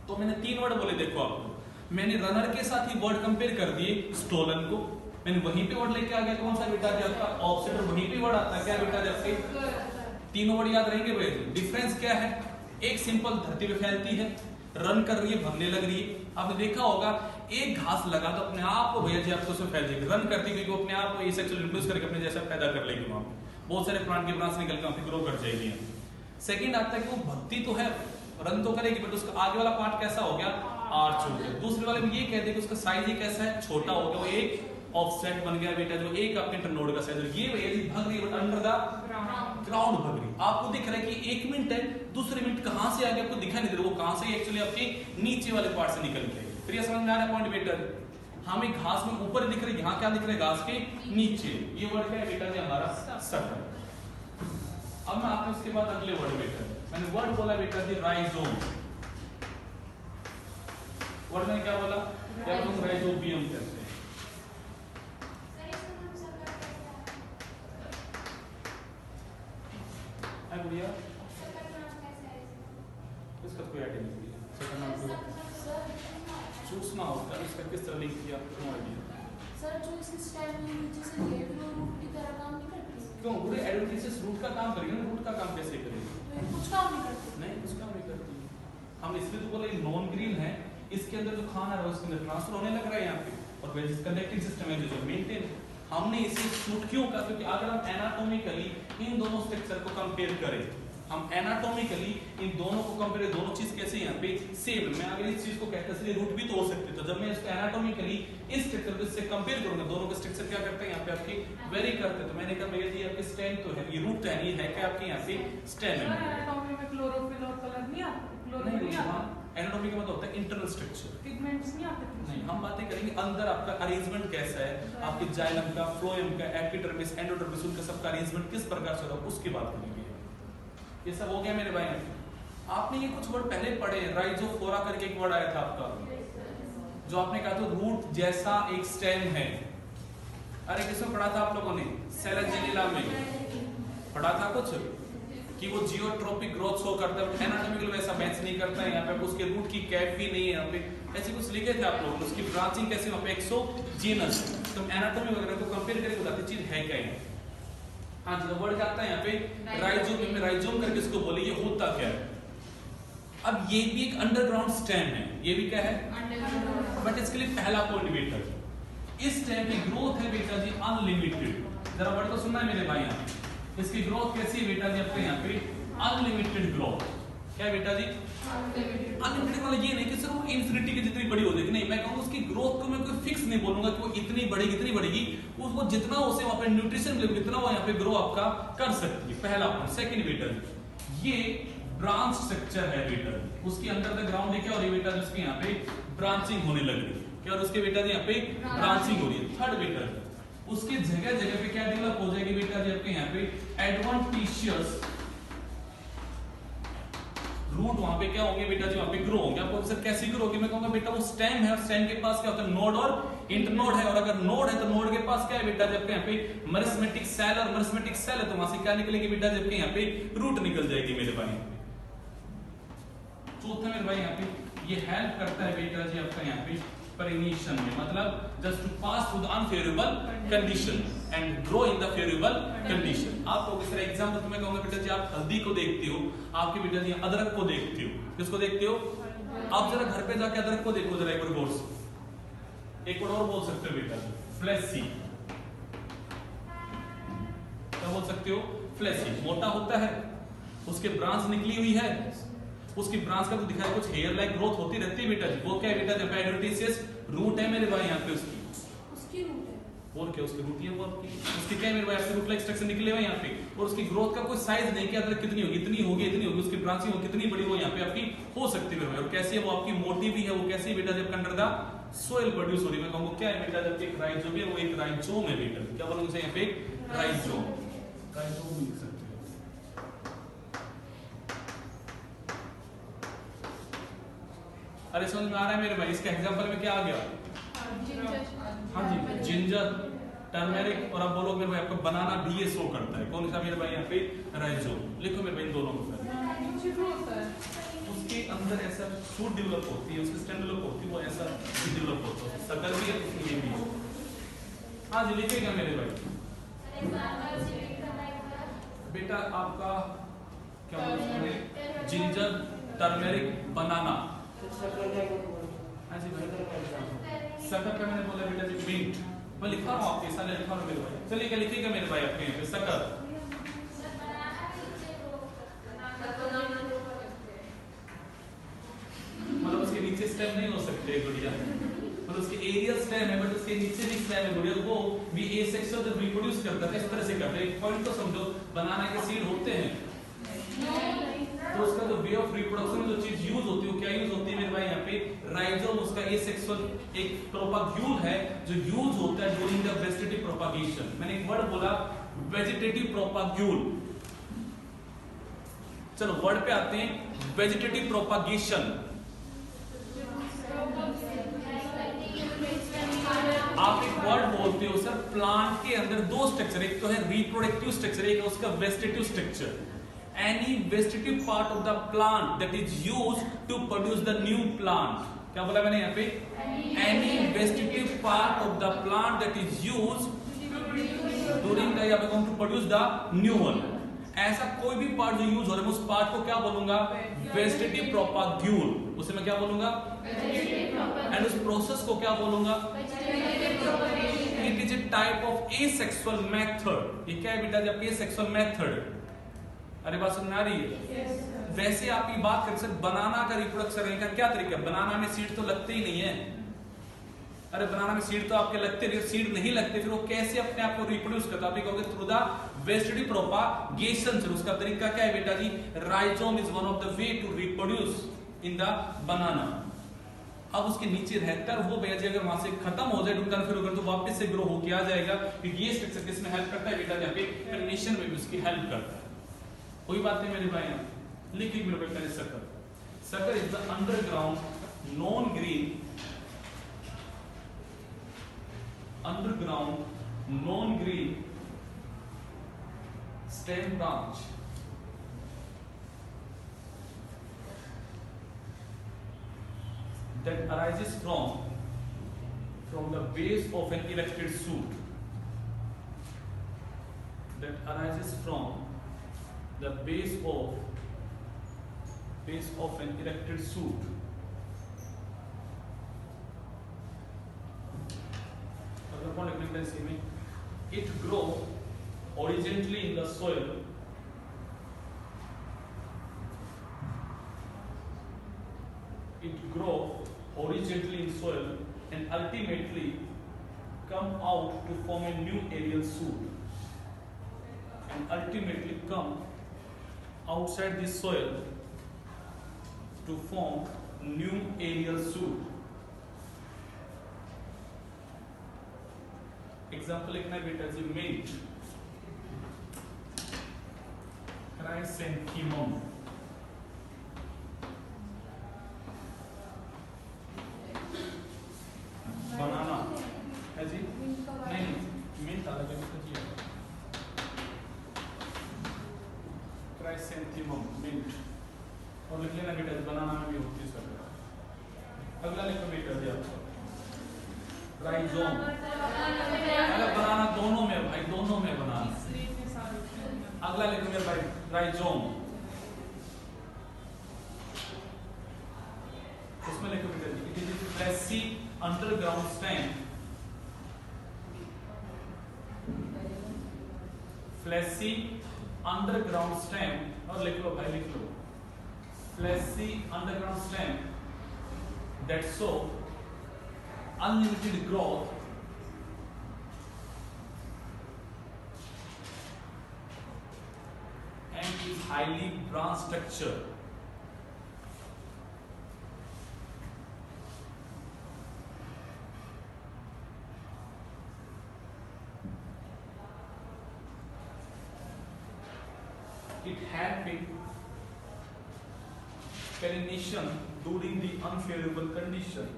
तो मैंने 3 वर्ड बोले। देखो आपको मैंने रनर के साथ ही वर्ड कंपेयर कर दिए स्टोलन को, मैंने वहीं पे वर्ड लेके आ गया कौन सा बेटा जी आपका ऑफसेट, और वहीं पे वर्ड आता है क्या बेटा जी आपके, तीनों वर्ड याद रहेंगे भाई। डिफरेंस क्या है, एक सिंपल धरती पे फैलती है, रन कर रही है, भरने लग रही है। आपने देखा होगा एक घास लगा तो अपने आप को भैया जी आपको उसमें फैल जाएगी, रन करती है क्योंकि अपने आप को एसेक्सुअल रिप्रोड्यूस करके अपने जैसा पैदा कर लेगी, वहां पे बहुत सारे प्लांट की ब्रांच निकल के वहां पे ग्रो कर जाएगी। सेकंड आता है कि वो भक्ति तो है, रन तो करेगी, बट उसका आगे वाला पार्ट कैसा हो गया आर्च हो गया। दूसरे वाले में ये कहते हैं कि उसका साइज ही कैसा है छोटा हो गया वो एक, ऑफसेट बन गया बेटा जो एक आपके इंटरनोड का साइज, ये भैया जी भाग रही है बट अंडर द ग्राउंड भाग रही। आपको दिख रहा है कि 1 मिनट है, दूसरे मिनट कहां से आ गया आपको दिखाई नहीं दे रहा, वो कहां से एक्चुअली आपके नीचे वाले पार्ट से निकल के। फिर ये समझ में आ रहा है पॉइंट बेटा, हमें घास में ऊपर दिख रहा है, यहाँ क्या दिख रहा है घास के नीचे। ये वर्ड क्या है बेटा जी हमारा सकर। अब मैं आपको उसके बाद अगले वर्ड बेटा, मैंने वर्ड बोला बेटा जी राइजोम, वर्ड में क्या बोला, क्या हम राइजोबियम कहते हैं। बढ़िया, इसका कोई आइडिया नहीं है, इसका नाम तो चूसना होता है, इसका किस तरह लिंक किया नो आइडिया। सर जो इस स्टेम में नीचे से लेट रूट की तरह काम नहीं करती, क्यों पूरे एडवेंटिसेस रूट का काम करेंगे ना, रूट का काम कैसे करेंगे, तो कुछ काम नहीं करती। नहीं कुछ काम नहीं करती। हम इसलिए तो बोले नॉन ग्रीन है, इसके अंदर जो खाना है उसके अंदर ट्रांसफर होने लग रहा है यहाँ पे, और वेजिस कनेक्टिंग सिस्टम है जो मेंटेन। हमने इसे शूट क्यों कहा, क्योंकि अगर हम एनाटॉमिकली इन दोनों स्ट्रक्चर को कंपेयर करें, हम एनाटॉमिकली इन दोनों को कंपेयर, दोनों चीज कैसे यहाँ पे सेम, मैं अगर इस चीज को कहता है रूट भी तो हो सकते, तो जब मैं इसको एनाटॉमिकली इस स्ट्रक्चर को इससे कंपेयर करूंगा, दोनों के स्ट्रक्चर क्या करते हैं यहाँ पे आपके वेरी करते हैं, तो मैंने कहा भैया जी आपके स्टेम तो है, ये रूट है, ये है क्या आपके यहाँ पे स्टेम है। एनाटॉमी में क्लोरोफिल और कलर नहीं आता, क्लोरोफिल नहीं नहीं आता, एनाटॉमी का मतलब होता है इंटरनल स्ट्रक्चर, पिगमेंट्स नहीं आते। नहीं हम बातें करेंगे अंदर आपका अरेंजमेंट कैसा है, आपके जाइलम का, फ्लोएम का, एपिडर्मिस, एंडोडर्मिस, उनका सबका अरेंजमेंट किस प्रकार से होगा उसकी बात करेंगे। ये सब हो गया मेरे भाई। आपने ये कुछ वर्ड पहले पढ़े, राइजोफोरा करके एक वर्ड आया था आपका, जो आपने कहा था रूट जैसा एक स्टेम है। अरे किसमें पढ़ा था आप लोगों ने, सेलेजिनिला में पढ़ा था कुछ, कि वो जियोट्रोपिक ग्रोथ शो करता है, एनाटॉमिकल वैसा मैच नहीं करता है, यहाँ पे उसके रूट की कैप भी नहीं है, यहाँ पे ऐसे कुछ लिखे थे आप लोग, उसकी ब्रांचिंग कैसे वहाँ पे एक्सोजीनस, तो एनाटॉमी वगैरह को कंपेयर करके बताते चीज है क्या है। हाँ जी, वर्ड क्या आता है यहाँ पे राइजोम, में राइजोम करके इसको बोले, ये होता क्या है। अब ये भी एक अंडरग्राउंड स्टेम है, ये भी क्या है, बट इसके लिए पहला पॉइंट बेटा, इस स्टेम की ग्रोथ है बेटा जी अनलिमिटेड। जरा वर्ड को सुनना है मेरे भाई, यहाँ इसकी ग्रोथ कैसी है बेटा जी आपके यहाँ पे अनलिमिटेड ग्रोथ। क्या बेटा जी अनलिमिटेड, मतलब ये नहीं कि सर वो इन्फिनिटी की जितनी बड़ी हो जाएगी, नहीं मैं कहूँगा उसकी ग्रोथ को मैं कोई फिक्स नहीं बोलूंगा कि वो इतनी बढ़ेगी, उसको जितना उसे वहाँ पे न्यूट्रिशन मिलेगा जितना वो यहाँ पे ग्रो आपका कर सकती है, पहला पॉइंट। सेकंड बेटा जी ये ब्रांच स्ट्रक्चर है बेटा, उसके अंदर द ग्राउंड है क्या, और ये बेटा जिसके यहाँ पे ब्रांचिंग होने लग रही है क्या, और उसके बेटा जी यहाँ पे ब्रांचिंग हो रही है। थर्ड बेटा उसके जगह जगह पे क्या डेवलप हो जाएगी बेटा जी आपके यहाँ पे एडवांटेशियस रूट, वहां पे क्या होंगे बेटा जी वहां पे ग्रो होंगे। आपको सर कैसी ग्रो होगी, मैं कहूंगा बेटा वो स्टेम है, और स्टेम के पास क्या होता है नोड और इंटरनोड है, और अगर नोड है तो नोड के पास क्या है बेटा जी आपके यहाँ पे मेरिस्मेटिक सेल, और मेरिस्मेटिक सेल है तो वहां से क्या निकलेगी बेटा जी आपके यहाँ पे रूट निकल जाएगी मेरे भाई। चौथा मेरे भाई यहाँ पे ये हेल्प करता है बेटा जी आपका यहाँ पे पेरिनेशन में, मतलब just to pass through the unfavourable condition and grow in the favourable condition. आपको किस तरह एग्जांपल तो मैं कहूंगा बेटा जी आप हल्दी को देखते हो, आपके बेटा जी अदरक को देखते हो, किसको देखते हो, आप जरा घर पे जाके अदरक को देखो जरा एक बार गौर से, एक बार और बोल सकते हो बेटा जी फ्लैसी, क्या बोल सकते हो फ्लैसी, मोटा होता है, उसके ब्रांच निकली हुई है, उसकी ब्रांच का तो दिखाया कुछ हेयर लाइक ग्रोथ होती रहती है बेटा जी, वो क्या है बेटा जी एडवेंटिशियस रूट है मेरे भाई यहाँ पे उसकी रूट है, और क्या उसकी रूट है वो आपकी, उसकी क्या है मेरे भाई आपके रूट लाइक स्ट्रक्चर निकले हुए यहाँ पे, और उसकी ग्रोथ का कोई साइज नहीं कि अदरक कितनी होगी, इतनी होगी इतनी होगी, उसकी ब्रांचिंग हो कितनी बड़ी वो यहाँ पे आपकी हो सकती है, और कैसी है वो आपकी मोटी भी है, वो कैसी है बेटा जब अंडर द सोइल प्रोड्यूस हो रही है। मैं कहूँगा क्या है बेटा जब एक राइजोम है, वो एक राइजोम है बेटा, क्या बोलूंगा यहाँ पे राइजोम, राइजोम लिख सकते हो। अरे समझ में आ रहा है मेरे भाई, इसका एग्जांपल में क्या आ गया, हाँ जी जिंजर, टर्मेरिक, और आप बोलो मेरे भाई आपका बनाना भी ये शो करता है, कौन सा मेरे भाई यहाँ पे राइजोम, लिखो मेरे भाई दोनों में उसके अंदर ऐसा शूट डेवलप होती है, उसकी स्टेम डेवलप होती है, वो ऐसा डेवलप होता है, शकल भी है उसकी ये भी है। हाँ जी लिखेगा मेरे भाई बेटा आपका क्या बोलते हैं जिंजर, टर्मेरिक, बनाना, शक्कर का मैंने बोला बेटा जी मिंट, मैं लिखा रहा हूँ आपके साथ लिखा रहा हूँ मेरे भाई, चलिए क्या लिखिएगा मेरे भाई आपके यहाँ पे शक्कर, मतलब उसके नीचे स्टेप नहीं हो सकते गुड़िया, मतलब उसके एरियल स्टेम है बट उसके नीचे भी स्टेम है बोलिए वो भी एसेक्सुअल जब रिप्रोड्यूस करता है इस तरह से करता है। एक पॉइंट तो समझो, बनाना के सीड होते हैं तो उसका जो वे ऑफ रिप्रोडक्शन में जो चीज यूज होती है वो क्या यूज होती है मेरे भाई यहाँ पे राइजोम, उसका एसेक्सुअल एक प्रोपाग्यूल है जो यूज होता है ड्यूरिंग द वेजिटेटिव प्रोपागेशन। मैंने एक वर्ड बोला वेजिटेटिव प्रोपाग्यूल। चलो वर्ड पे आते हैं, वेजिटेटिव प्रोपागेशन। आप एक वर्ड बोलते हो सर, प्लांट के अंदर दो स्ट्रक्चर, एक तो है रिप्रोडक्टिव स्ट्रक्चर, एक है उसका vegetative structure. Any vegetative part of the plant that is used to produce the new plant, क्या बोला मैंने यहाँ पे? Any vegetative part of the plant that is used during the going to produce the new one। ऐसा कोई भी part जो use हो रहा है उस पार्ट को क्या बोलूंगा? वेजिटेटिव प्रोपाग्यूल। उसे मैं क्या बोलूंगा? एंड उस प्रोसेस को क्या बोलूंगा? It is A type of asexual method. ये क्या है बेटा? जब एसेक्सुअल मेथड, अरे बात समझ आ रही है? वैसे आपकी बात करें सर, बनाना का रिप्रोडक्शन करने का क्या तरीका है? बनाना में सीड तो लगते ही नहीं है। अरे बनाना में सीड तो आपके लगते नहीं, सीड नहीं लगते फिर वो कैसे अपने आप को रिप्रोड्यूस करता? आप कहोगे through the vegetative propagation. Sir उसका तरीका क्या है बेटा जी? Rhizome is one of the way to reproduce in the banana. अब उसके नीचे रहता है वो भैया जी अगर वहां से खत्म हो जाए ढूंढना फिर अगर तो वापस से ग्रो होके आ जाएगा। ये स्ट्रक्चर किसमें हेल्प करता है बेटा? जहाँ पे फर्मेशन में भी उसकी हेल्प करता है। कोई बात नहीं मेरे भाई, लिखिए मेरे भाई पहले circle. Circle is the underground non green, underground non green stem branch that arises from the base of an erected shoot, that arises from the base of an erected shoot। अगला पॉइंट लिखने का इसी में, it grow horizontally in the soil, it grow horizontally in soil and ultimately come out to form a new aerial shoot, and ultimately come outside the soil to form new aerial shoot। Example लिखना है बेटा जी, mint, chrysanthemum, बनाना है जी? नहीं mint अलग है बेटा जी, chrysanthemum mint. और लिख लेना बेटा बनाना में भी होती है सर। अगला लिखो बेटा जी आपको राइजोम। अरे बनाना दोनों में भाई, दोनों में बनाना। अगला लिखो मेरे भाई राइजोम, उसमें लिखो बेटा जी it is fleshy underground stem, fleshy underground stem. और लिख लो भाई, लिख लो fleshy underground stem that show unlimited growth and is highly branch structure। It had been pollination during the unfavorable condition।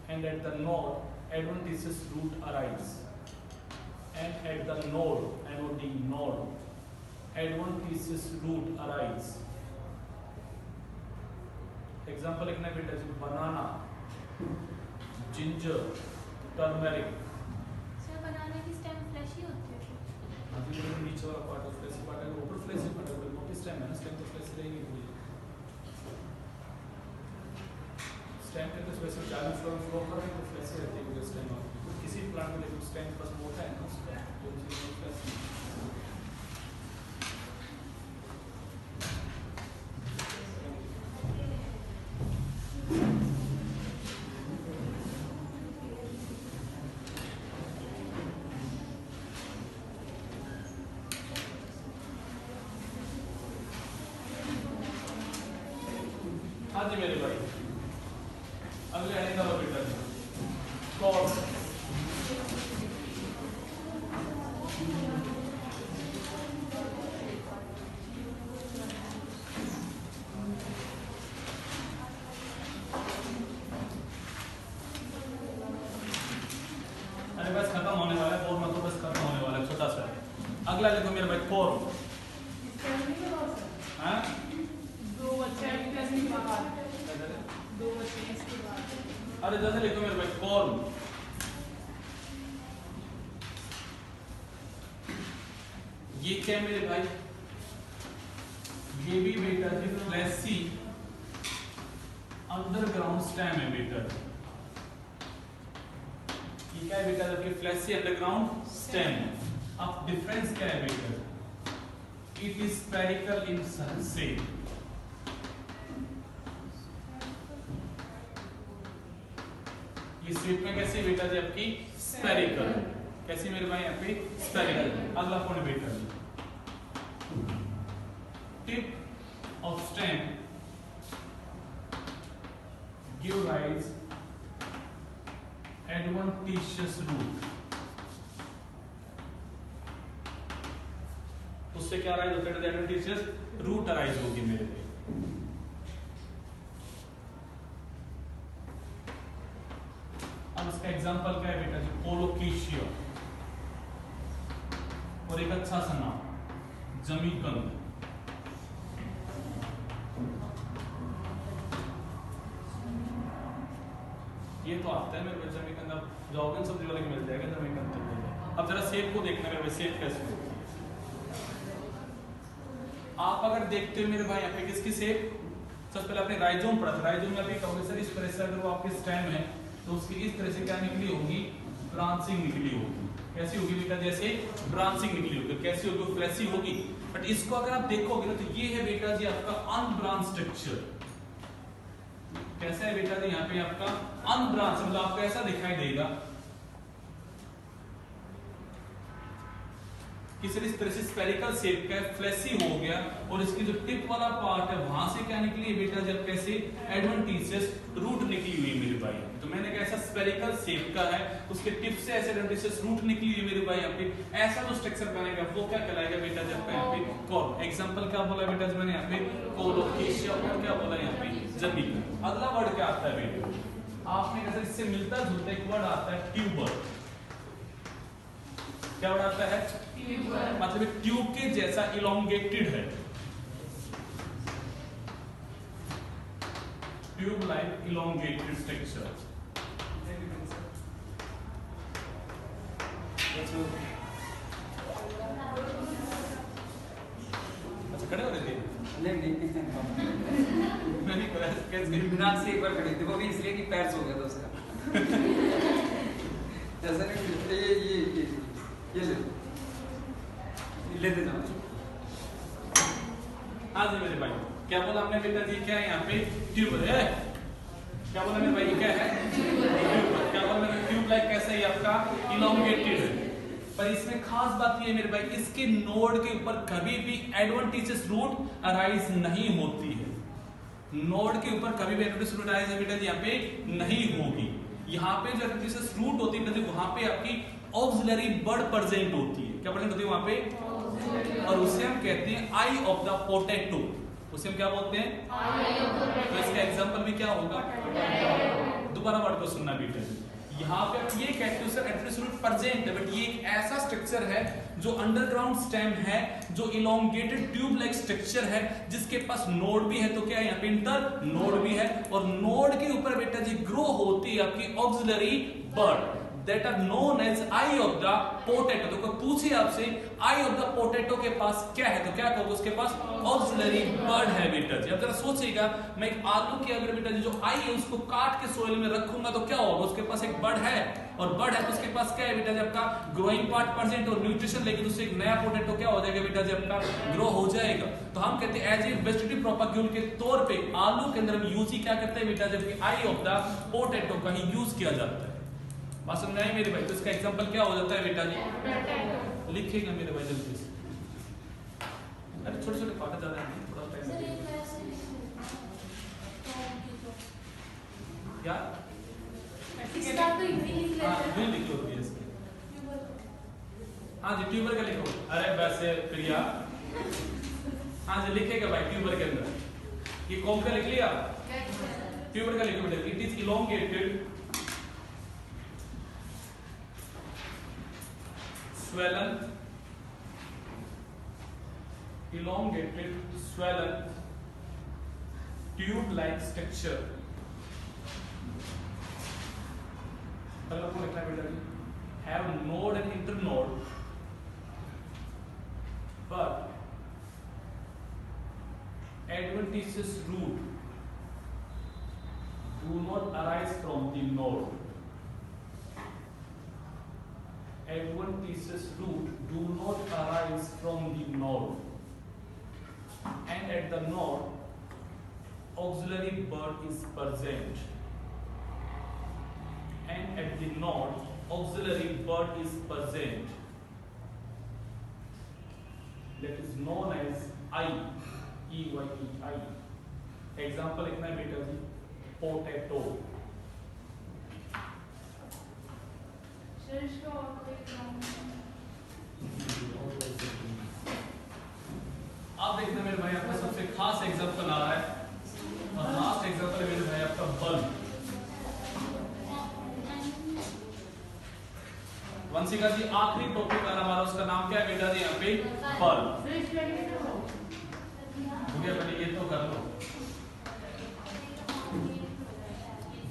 And at the node adventitious root arise, and at the node adventitious root arise। Example लिखना बेटा जी, बनाना, ginger, turmeric. Sir बनाने की stem flashy होती है? अभी तो नीचे वाला पार्ट ऑफ फ्लैशी पार्ट है, ऊपर फ्लैशी पार्ट है, मोटी स्टेम है ना, स्टेम तो फ्लैशी रहेगी पूरी। स्टेम के तो वैसे 40 फ्लो कर रहे हैं तो फ्लैशी रहती है पूरी स्टेम। तो किसी प्लांट बैकग्राउंड में देखो स्टेम प्लस मोटा है ना उसका जो प्लस हाँ जी मेरे भाई अगले आने का बेटा जी कॉस अरे बस खत्म होने वाला है और मतलब बस खत्म होने वाला है छोटा सा अगला देखो मेरे भाई फॉर्म हाँ अरे जैसे लिखो मेरे भाई फॉर्म ये क्या है मेरे भाई ये भी बेटा जी फ्लैसी अंडरग्राउंड स्टेम है बेटा ये क्या है बेटा जबकि फ्लैसी अंडरग्राउंड स्टेम अब डिफरेंस क्या है बेटा it is spherical in shape इस शेप में कैसी बेटा जी आपकी स्फेरिकल कैसी मेरे भाई आपकी स्फेरिकल अगला पॉइंट बेटा जी tip of stem give rise adventitious root उससे क्या राइज होता है एडवेंटिशियस रूट राइज होगी मेरे भाई अब इसका एग्जांपल क्या है बेटा जी कोलोकेशिया और एक अच्छा सा नाम जमीकंद ये तो आता है मेरे बच्चे जमीकंद अब जाओगे सब्जी वाले के मिल जाएगा जमीकंद अब जरा सेब को देखना मेरे भाई सेब कैसे होती है आप अगर देखते हो मेरे भाई यहाँ पे किसकी सेब सबसे पहले आपने राइजोम पढ़ा था राइजोम में आप कहोगे सर इस तरह से अगर वो आपके स्टेम है तो उसकी इस तरह से क्या निकली होगी ब्रांचिंग निकली होगी कैसी होगी बेटा जैसे ब्रांचिंग निकली होगी कैसी होगी फ्लैसी होगी बट इसको अगर आप देखोगे ना तो ये है बेटा जी आपका अनब्रांच स्ट्रक्चर कैसा है बेटा जी यहाँ पे आपका अनब्रांच मतलब आपको ऐसा दिखाई देगा कि सर इस तरह से स्फेरिकल शेप का फ्लैसी हो गया और इसकी जो टिप वाला पार्ट है वहां से क्या निकली है बेटा जब कैसे एडवेंटिशियस रूट निकली हुई है मेरे भाई तो मैंने कहा ऐसा स्फेरिकल शेप का है उसके टिप से ऐसे एडवेंटिशियस रूट निकली हुई है मेरे भाई यहाँ पे ऐसा जो स्ट्रक्चर बनेगा वो क्या कहलाएगा बेटा जब यहाँ पे कॉल एग्जांपल क्या बोला बेटा मैंने यहाँ पे कोलोकेशिया और क्या बोला यहाँ पे जमीन अगला वर्ड क्या आता है बेटा आपने कहा इससे मिलता जुलता एक वर्ड आता है ट्यूबर क्या वर्ड आता है मतलब ट्यूब के जैसा इलोंगेटेड है ट्यूब लाइक इलोंगेटेड स्ट्रक्चर अच्छा खड़े हो रहे थे दिमाग से एक बार खड़े थे वो भी इसलिए कि पैर सो गया था उसका ऐसा नहीं ये लेते जाओ हाँ जी मेरे भाई क्या बोला हमने बेटा जी क्या है यहाँ पे ट्यूब है क्या बोला मेरे भाई क्या है ट्यूब क्या बोला मेरे ट्यूब लाइक कैसा है आपका इलोंगेटेड है पर इसमें खास बात ये मेरे भाई इसके नोड के ऊपर कभी भी एडवेंटिशियस रूट अराइज नहीं होती है नोड के ऊपर कभी भी एडवेंटिशियस रूट अराइज बेटा जी यहाँ पे नहीं होगी यहाँ पे जो एडवेंटिशियस रूट होती है वहां पे आपकी ऑक्सिलरी बर्ड प्रेजेंट होती है क्या प्रेजेंट होती है वहां पे और उसे हम कहते हैं आई ऑफ द पोटैटो उसे हम क्या बोलते हैं तो इसका एग्जांपल भी क्या होगा दोबारा वर्ड को सुनना बेटा यहाँ पे आप ये कहते हो सर एडवेंटिशियस रूट प्रेजेंट है बट ये एक ऐसा स्ट्रक्चर है जो अंडरग्राउंड स्टेम है जो इलोंगेटेड ट्यूब लाइक स्ट्रक्चर है जिसके पास नोड भी है तो क्या है यहाँ पे इंटर नोड भी है और नोड के ऊपर बेटा जी ग्रो होती है आपकी auxiliary bird that are known as eye of the potato। तो कोई पूछे आपसे eye of the potato के पास क्या है तो क्या कहोगे उसके पास auxiliary bud है बेटा जी। अब जरा सोचिएगा मैं एक आलू की अगर बेटा जी जो आई है उसको काट के सोइल में रखूंगा तो क्या होगा उसके पास एक बड है और बड है तो उसके पास क्या है बेटा जी आपका ग्रोइंग पार्ट प्रेजेंट और न्यूट्रिशन लेके उससे एक नया पोटैटो क्या हो जाएगा बेटा जी आपका ग्रो हो जाएगा। तो हम कहते हैं एज ए वेजिटेटिव प्रोपाग्यूल के तौर पे आलू के अंदर हम यूज ही क्या करते हैं बेटा जबकि आई ऑफ द पोटैटो का ही यूज किया जाता है। बात समझ में आई मेरे भाई। तो इसका एग्जांपल क्या हो जाता है बेटा जी लिखिएगा मेरे भाई जल्दी से। अरे छोटे छोटे पार्ट ज्यादा नहीं थोड़ा टाइम सर लगेगा एक ऐसे क्या इसका तो इवनिंग लिख हां लेते ये हैं। लिखी होती है इसकी। ट्यूबर हाँ जी ट्यूबर का लिखो। अरे वैसे प्रिया हाँ जी लिखेगा भाई ट्यूबर के अंदर ये कौन का लिख लिया ट्यूबर का लिखो बेटा। It is elongated swollen tube like structure। अगला कौन लिखना है बेटा जी have node and internode but adventitious root do not arise from the node। Adventitious root do not arise from the node and at the node auxiliary bud is present and at the node auxiliary bud is present that is known as EYEI। Example लिखना है बेटा जी potato. Sir इसका और कोई ground अब देखना मेरे भाई आपका सबसे खास एग्जांपल आ रहा है और लास्ट एग्जांपल है मेरे भाई आपका बल्ब। वंशिका जी आखिरी टॉपिक आ रहा हमारा उसका नाम क्या है बेटा जी यहाँ पे बल्ब। सर इसका हो गया पहले ये तो कर लो।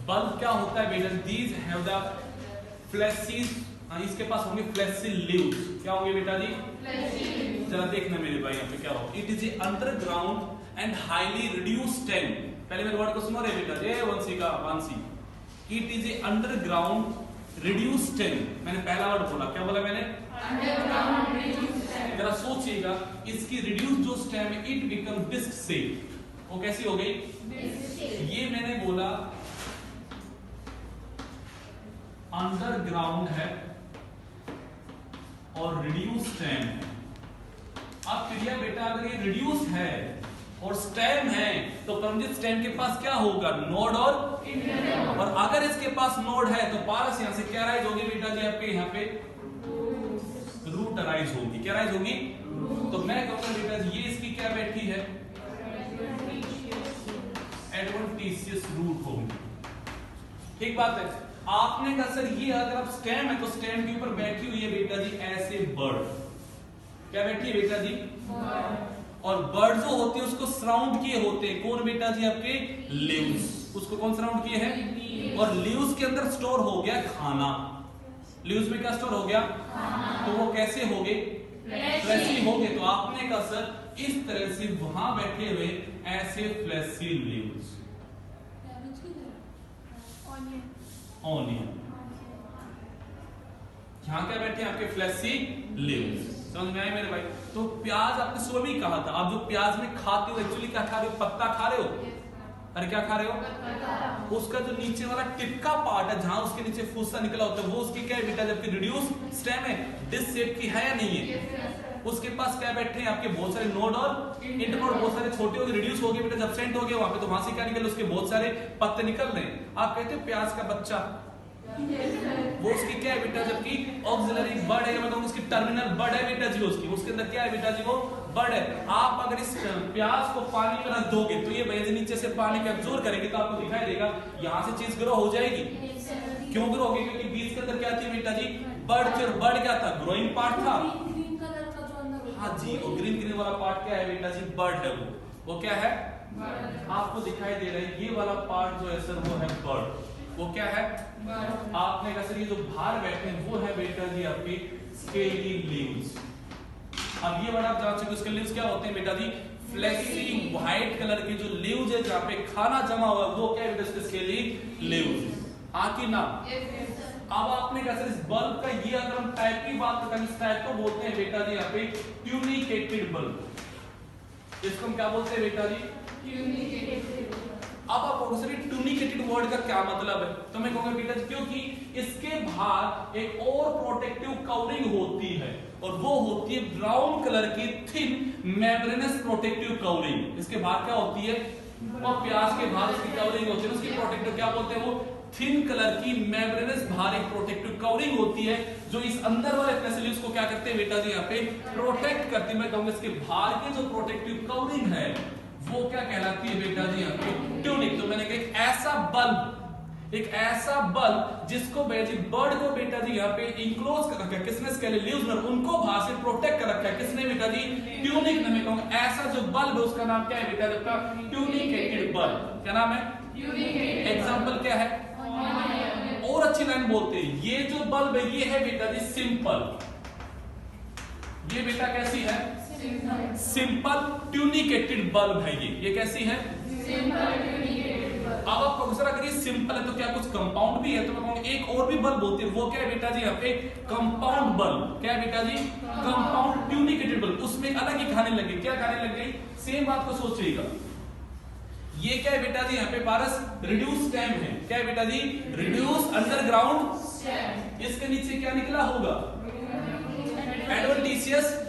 बल्ब क्या होता है बेटा दीज हैव द फ्लैशीज इसके पास होंगे फ्लैशी लीव्स। क्या होंगे बेटा जी जरा देखना मेरे भाई यहाँ पे क्या होगा। It is a underground and highly reduced stem. पहले मेरे वर्ड को सुनो रे बेटा Jai Vanshika Vansi. It is a underground reduced stem. मैंने पहला वर्ड बोला क्या बोला मैंने अंडरग्राउंड रिड्यूस्ड स्टेम। जरा सोचिएगा इसकी रिड्यूस जो स्टेम है इट बिकम डिस्क शेप। वो कैसी हो गई ये मैंने बोला अंडरग्राउंड है और रिड्यूस स्टेम है। अब क्रिया बेटा अगर ये रिड्यूस है और स्टेम है तो परमजित स्टेम के पास क्या होगा नोड और अगर इसके पास नोड है तो पारस यहां से क्या राइज होगी बेटा जी आपके यहाँ पे रूट राइज होगी। क्या राइज होगी तो मैं कहूंगा बेटा जी ये इसकी क्या बैठी है एडवेंटिशियस रूट होगी। ठीक बात है। आपने कहा सर ये अगर आप स्टेम है तो स्टेम के ऊपर बैठी हुई है बेटा जी ऐसे बर्ड। क्या बैठी है बेटा जी और बर्ड जो होते हैं उसको सराउंड किए होते हैं कौन बेटा जी आपके लीव्स। उसको कौन सराउंड किए हैं और लीव्स के अंदर स्टोर हो गया खाना। लीव्स में क्या स्टोर हो गया तो वो कैसे हो गए फ्लैशी हो गए। तो आपने कहा सर इस तरह से वहां बैठे हुए ऐसे फ्लैशी लीव्स ऑनियन यहां क्या बैठे आपके फ्लैशी लीव्स। समझ में आए मेरे भाई। तो प्याज आपने सुबह भी कहा था आप जो प्याज में खाते हो एक्चुअली क्या खा रहे हो पत्ता खा रहे हो। अरे क्या खा रहे हो उसका जो नीचे वाला टिप का पार्ट है जहां उसके नीचे फूसा निकला होता है वो उसकी क्या है बेटा जबकि रिड्यूस स्टेम है डिस्क शेप की है या नहीं है। उसके पास क्या बैठे हैं आपके बहुत सारे नोड और इंटरनोड बहुत सारे छोटे हो गए रिड्यूस हो गए बेटा जब सेंट हो गया वहां पे तो वहां से क्या निकल उसके बहुत सारे पत्ते निकल रहे हैं। आप कहते हो प्याज का बच्चा वो उसकी क्या है बेटा जबकि ऑक्सिलरी बर्ड है मतलब उसकी टर्मिनल बर्ड है बेटा जी उसके अंदर क्या है बेटा जी वो बर्ड है। आप अगर इस प्याज को पानी में रख दोगे तो ये भैया नीचे से पानी का एब्जॉर्ब करेगी तो आपको दिखाई देगा यहाँ से चीज ग्रो हो जाएगी। क्यों ग्रो होगी क्योंकि बीज के अंदर क्या थी बेटा जी बर्ड थी और बर्ड क्या था ग्रोइंग पार्ट था। ग्रीन कलर का जो अंदर हाँ जी वो ग्रीन ग्रीन वाला पार्ट क्या है बेटा जी बर्ड है वो क्या है आपको दिखाई दे रहा है ये वाला पार्ट जो है सर वो है बर्ड। वो क्या है आपने कहा सर ये जो बाहर बैठे हैं वो है बेटा जी आपके स्केली लीव्स। अब ये वर्ड आप जान चुके, उसके लीव्स क्या होते हैं बेटा जी, फ्लेसी व्हाइट कलर के जो लीव्स है जहां पे खाना जमा हुआ है वो क्या है बेटा, स्केली लीव्स। हाँ कि ना? अब आपने कहा सर इस बल्ब का ये अगर हम टाइप की बात करते हैं, इस टाइप को बोलते हैं बेटा जी यहाँ पे ट्यूनिकेटेड बल्ब। इसको हम क्या बोलते हैं बेटा जी? अब आप कहोगे सर ट्यूनिकेटेड वर्ड का क्या मतलब है, तो मैं कहूंगा बेटा क्योंकि इसके बाहर एक और प्रोटेक्टिव कवरिंग होती है और वो होती है ब्राउन कलर की थिन मेम्ब्रेनस प्रोटेक्टिव कवरिंग। इसके बाहर क्या होती है, और प्याज के बाहर उसकी कवरिंग होती है, उसकी प्रोटेक्टिव क्या बोलते हैं, वो थिन कलर की मेम्ब्रेनस बाहर एक प्रोटेक्टिव कवरिंग होती है जो इस अंदर वाले फ्लेसिलीव्स को क्या करते हैं बेटा जी यहाँ पे प्रोटेक्ट करती है। मैं कहूंगा इसके बाहर की जो प्रोटेक्टिव कवरिंग है वो क्या कहलाती है बेटा जी यहाँ पे ट्यूनिक। तो मैंने कहा एक ऐसा बल्ब जिसको बर्ड को बेटा जी यहाँ पे इंक्लोज कर रखा है, किसने स्केली लीव्स में, उनको बाहर से प्रोटेक्ट कर रखा है, किसने बेटा जी, ट्यूनिक ने। मैं कहूंगा ऐसा जो बल्ब है उसका नाम क्या है बेटा जी, ट्यूनिकेटेड बल्ब। क्या नाम है? एग्जाम्पल क्या है? और अच्छी लाइन बोलते हैं, ये जो बल्ब है ये है बेटा जी सिंपल। ये बेटा कैसी है? सिंपल ट्यूनिकेटेड बल्ब है ये कैसी है? अब आप कहोगे सर अगर ये सिंपल है तो क्या कुछ कंपाउंड भी है, तो मैं कहूंगा एक और भी बल्ब होती है, वो क्या है बेटा जी यहाँ पे कंपाउंड बल्ब। क्या है बेटा जी? Compound tunicated bulb. उसमें अलग ही खाने लग गई। क्या खाने लग गई? सेम बात को सोचिएगा, ये क्या है बेटा जी यहाँ पे पारस रिड्यूस स्टेम है। क्या है बेटा जी? Reduce underground stem. इसके नीचे क्या निकला होगा? एडवेंटिशियस।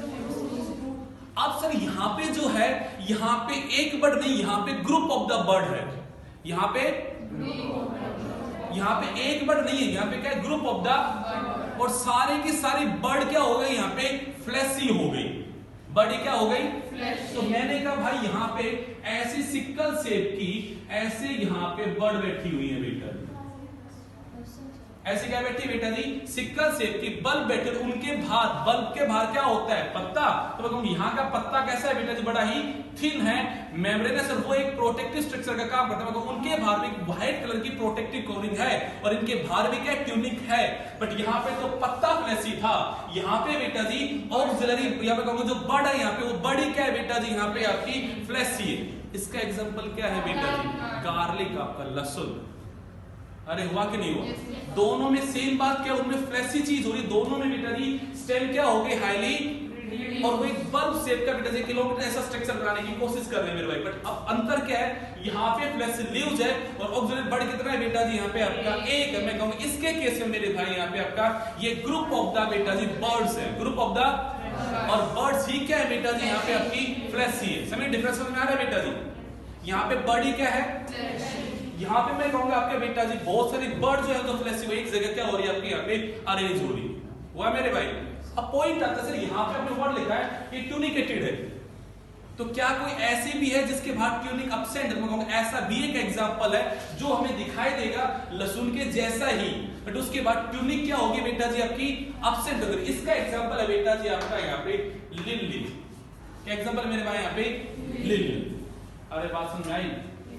अब सर यहाँ पे जो है, यहाँ पे एक बर्ड नहीं, यहाँ पे ग्रुप ऑफ द बर्ड है। यहाँ पे एक बर्ड नहीं है, यहाँ पे क्या है? ग्रुप ऑफ द, और सारे की सारी बर्ड क्या हो गई यहाँ पे फ्लैशी हो गई। बर्ड क्या हो गई? तो मैंने कहा भाई यहाँ पे ऐसी सिक्कल शेप की ऐसे यहाँ पे बर्ड बैठी हुई है बेटा। ऐसे क्या बैठी बेटा जी? सिक्कल शेप की बल्ब बैठे, उनके बाहर, बल्ब के बाहर क्या होता है? पत्ता। तो मैं कहूँ यहाँ का पत्ता कैसा है बेटा जी? बड़ा ही थिन है, मेम्ब्रेनस, और वो एक प्रोटेक्टिव स्ट्रक्चर का काम करता है। मैं कहूँ उनके बाहर भी व्हाइट कलर की प्रोटेक्टिव कवरिंग है और इनके बाहर भी क्या ट्यूनिक है। बट यहाँ पे तो पत्ता फ्लैशी था, यहाँ पे बेटा जी ऑक्सिलरी, या मैं कहूँगा जो बर्ड है यहाँ पे, वो बड़ी क्या है बेटा जी यहाँ पे आपकी फ्लैशी है। इसका एग्जाम्पल क्या है बेटा जी? गार्लिक, आपका लहसुन। अरे हुआ कि नहीं हुआ? दोनों में सेम बात क्या, उनमें फ्लैशी चीज हो रही, दोनों में बेटा जी स्टेम क्या हो गई? हाईली, और वो एक बल्ब शेप का बेटा जी किलोमीटर ऐसा स्ट्रक्चर बनाने की कोशिश कर रहे हैं मेरे भाई। बट अब अंतर क्या है? यहाँ पे फ्लैशी लीव्स है और ऑक्सिलरी बर्ड कितना है बेटा जी? यहाँ पे आपका एक है। मैं कहूंगा इसके केस में मेरे भाई यहाँ पे आपका ये ग्रुप ऑफ द बेटा जी बर्ड्स है, ग्रुप ऑफ द, और बर्ड्स ही क्या है बेटा जी? यहाँ पे आपकी फ्लैशी है। समझ डिफरेंस समझ में आ रहा है बेटा जी? यहाँ पे बर्ड ही क्या है? यहाँ पे मैं कहूंगा आपके बेटा जी बहुत सारी बर्ड जो है तो फ्लैशी हुई, एक जगह क्या हो रही है आपकी यहाँ पे अरेंज हो रही है। हुआ मेरे भाई? अब पॉइंट आता है सर यहाँ पे आपने वर्ड लिखा है कि ट्यूनिकेटेड है, तो क्या कोई ऐसी भी है जिसके बाद ट्यूनिक एब्सेंट है? मैं कहूंगा ऐसा भी एक एग्जांपल है जो हमें दिखाई देगा लहसुन के जैसा ही, बट उसके बाद ट्यूनिक क्या होगी बेटा जी आपकी? एब्सेंट होगी। इसका एग्जांपल है बेटा जी आपका यहाँ पे लिली। क्या एग्जांपल मेरे भाई यहाँ पे? लिली। अरे बात समझ आई?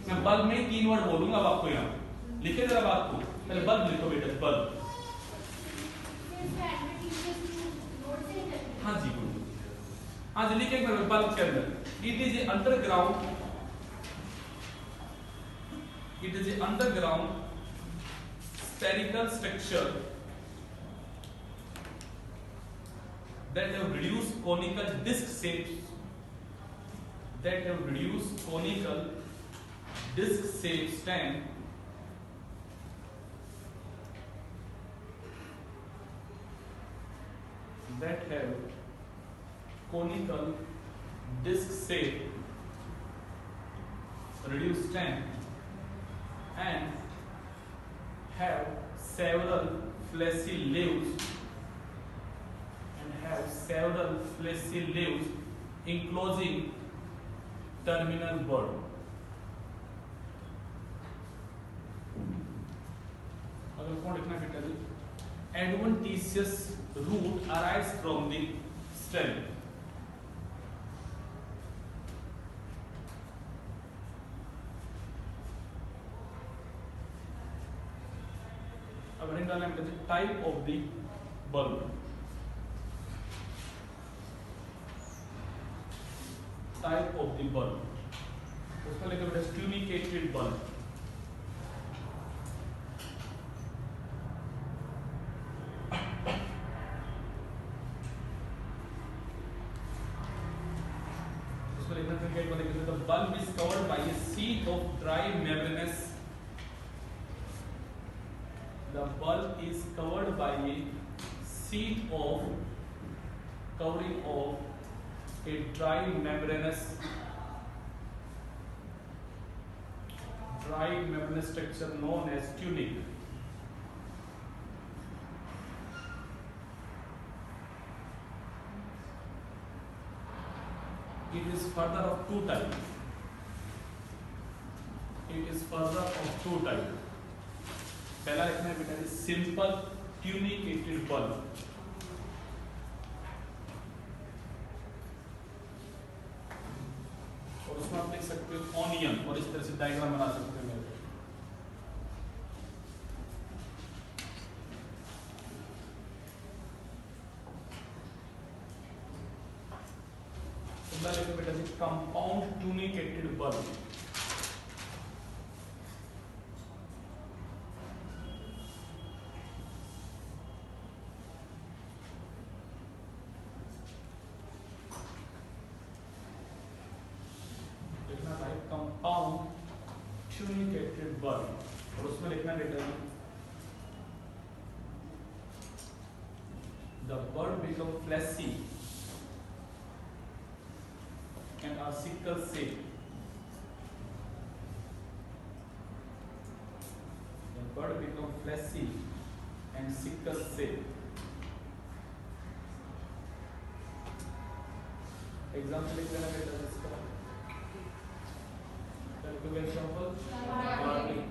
मैं बल्ब में 3 वर्ड बोलूंगा अब आपको, यहाँ लिखे जरा बात को, पहले बल्ब लिखो बेटा, बल्ब। हाँ जी बोलो, हाँ जी लिखे बल्ब के अंदर। It is underground, it is underground spherical structure that have reduced conical disc shapes, that have reduced conical disc shaped stem that have conical disc shape reduced stem and have several fleshy leaves enclosing terminal bud. अगर कौन लिखना बेटा जी? Adventitious root arrives from the stem. डालना है बेटा type of the bulb, type of the bulb, उसमें लिखा बेटा ट्यूनिकेटेड बल्ब। उसमें लिखना tunicated bulb, the bulb is covered by a sheet of dry membranous, the bulb is covered by a sheet of covering of a dry membranous structure known as tunic. It is further of two types. It is further of two types. पहला लिखना है बेटा simple tunicated bulb, और उसमें आप लिख सकते हो ऑनियन, और इस तरह से डायग्राम बना सकते हो मेरे। लिखो बेटा compound tunicated bulb, compound tunicated bulb, और उसमें लिखना बेटा the bulb become fleshy and are sickle shape, the bulb become fleshy and sickle shape. Example लिख देना बेटा इसका, example garlic,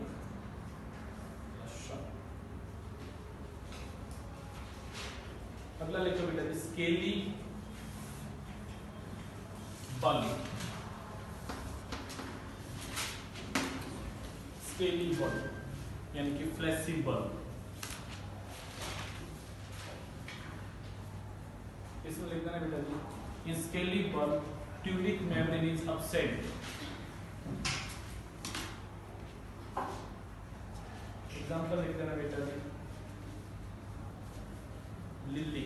अगला लिखो बेटा स्केली बल्ब, स्केली बल्ब यानी कि फ्लैशी बल्ब। इसमें लिख देना बेटा जी in scaly bulb tunic membrane is absent। Example लिख देना बेटा जी लिली।